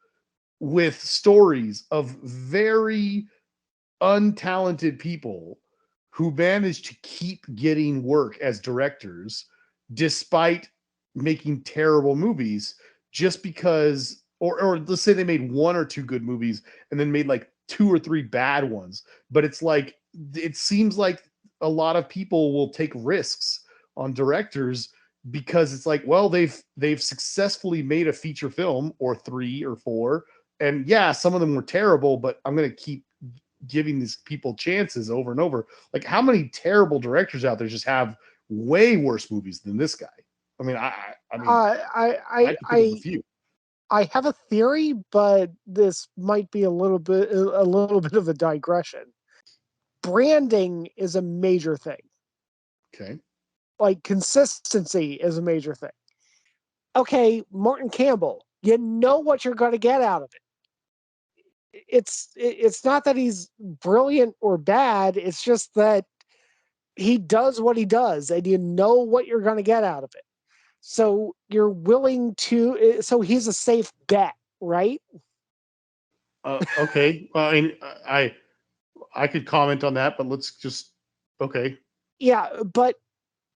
with stories of very untalented people who managed to keep getting work as directors despite making terrible movies, just because, or let's say they made one or two good movies and then made like two or three bad ones. But it's like, it seems like a lot of people will take risks on directors because it's like, well, they've successfully made a feature film or three or four, and yeah, some of them were terrible, but I'm going to keep giving these people chances over and over. Like, how many terrible directors out there just have way worse movies than this guy? I mean, I can think of a few. I have a theory, but this might be a little bit of a digression. branding is a major thing. Okay. Like consistency is a major thing. Okay, Martin Campbell, you know what you're going to get out of it. It's not that he's brilliant or bad. It's just that he does what he does, and you know what you're going to get out of it. So you're willing to. So he's a safe bet, right? Okay. Well, I could comment on that, but let's just okay. Yeah, but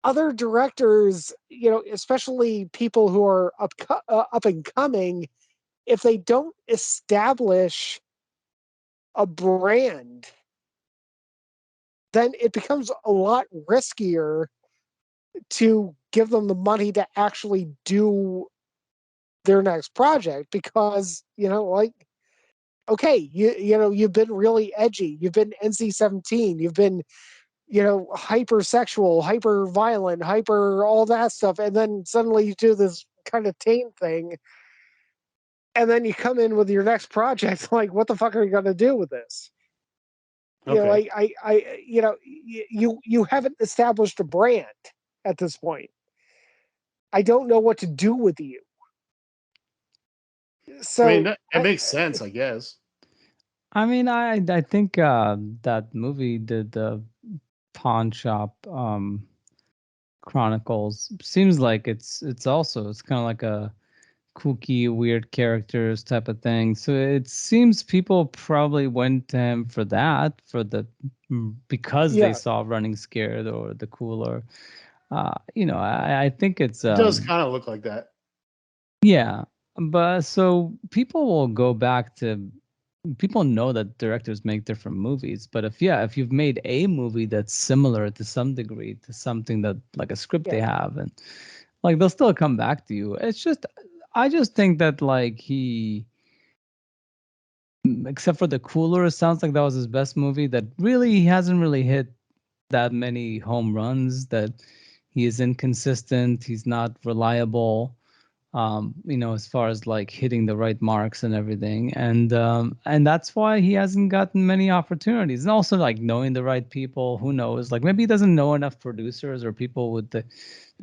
other directors, especially people who are up and coming, if they don't establish a brand, then it becomes a lot riskier to give them the money to actually do their next project because, like, okay, you've been really edgy, you've been NC-17, you've been, hypersexual, hyper violent, hyper all that stuff, and then suddenly you do this kind of tame thing, and then you come in with your next project, like, what the fuck are you going to do with this? Okay. You haven't established a brand at this point. I don't know what to do with you. I mean, So that makes sense, I guess. I mean, I think that movie, the Pawn Shop Chronicles, seems like it's kind of like a kooky, weird characters type of thing. So it seems people probably went to him for that, because they yeah, saw Running Scared or The Cooler. I think it's It does kind of look like that. yeah, but so people will go back to people know that directors make different movies, but if you've made a movie that's similar to some degree to something that like a script they yeah, have, and like they'll still come back to you. It's just I just think that like except for The Cooler, it sounds like that was his best movie, that really he hasn't really hit that many home runs, that he is inconsistent, he's not reliable, as far as like hitting the right marks and everything. And that's why he hasn't gotten many opportunities. And also like knowing the right people, who knows? Like maybe he doesn't know enough producers or people that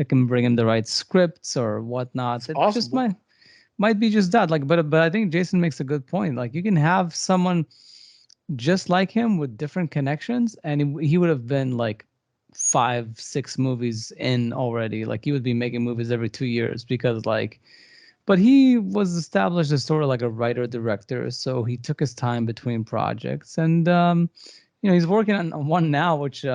can bring him the right scripts or whatnot. It's It just possible. might be just that. Like, but I think Jason makes a good point. Like you can have someone just like him with different connections, and he would have been like 5, 6 movies in already. Like he would be making movies every 2 years because like, but he was established as sort of like a writer director, so he took his time between projects, and he's working on one now, which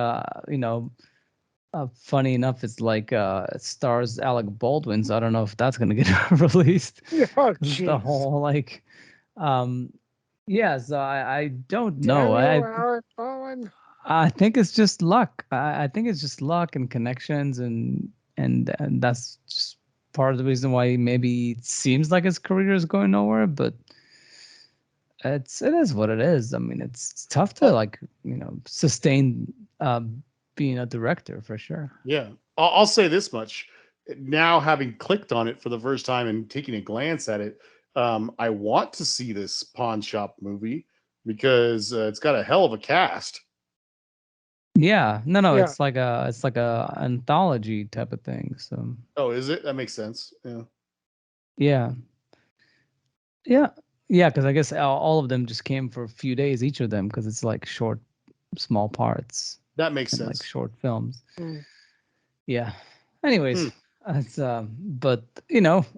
funny enough, it's like it stars Alec Baldwin. So I don't know if that's gonna get released. oh 'Cause the jeez, whole like, um, yeah. So I don't know. Daniel Alec Bowen. I think it's just luck. I think it's just luck and connections, and that's just part of the reason why maybe it seems like his career is going nowhere. But it is what it is. I mean, it's tough to Uh, like sustain being a director for sure. yeah. I'll say this much. Now, having clicked on it for the first time and taking a glance at it, I want to see this Pawn Shop movie because it's got a hell of a cast. Yeah, no, Yeah, it's like a anthology type of thing. So Oh, is it? That makes sense. Yeah. yeah, yeah, yeah. Because I guess all of them just came for a few days each of them because it's like short, small parts That makes and like sense. short films. mm. Yeah. Hmm. Anyways, it's but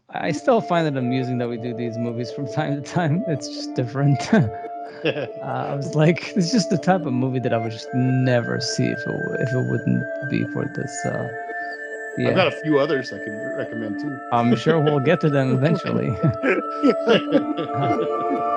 I still find it amusing that we do these movies from time to time. It's just different. I was like, it's just the type of movie that I would just never see if it wouldn't be for this. I've Yeah, got a few others I could recommend too. I'm sure we'll get to them eventually. yeah.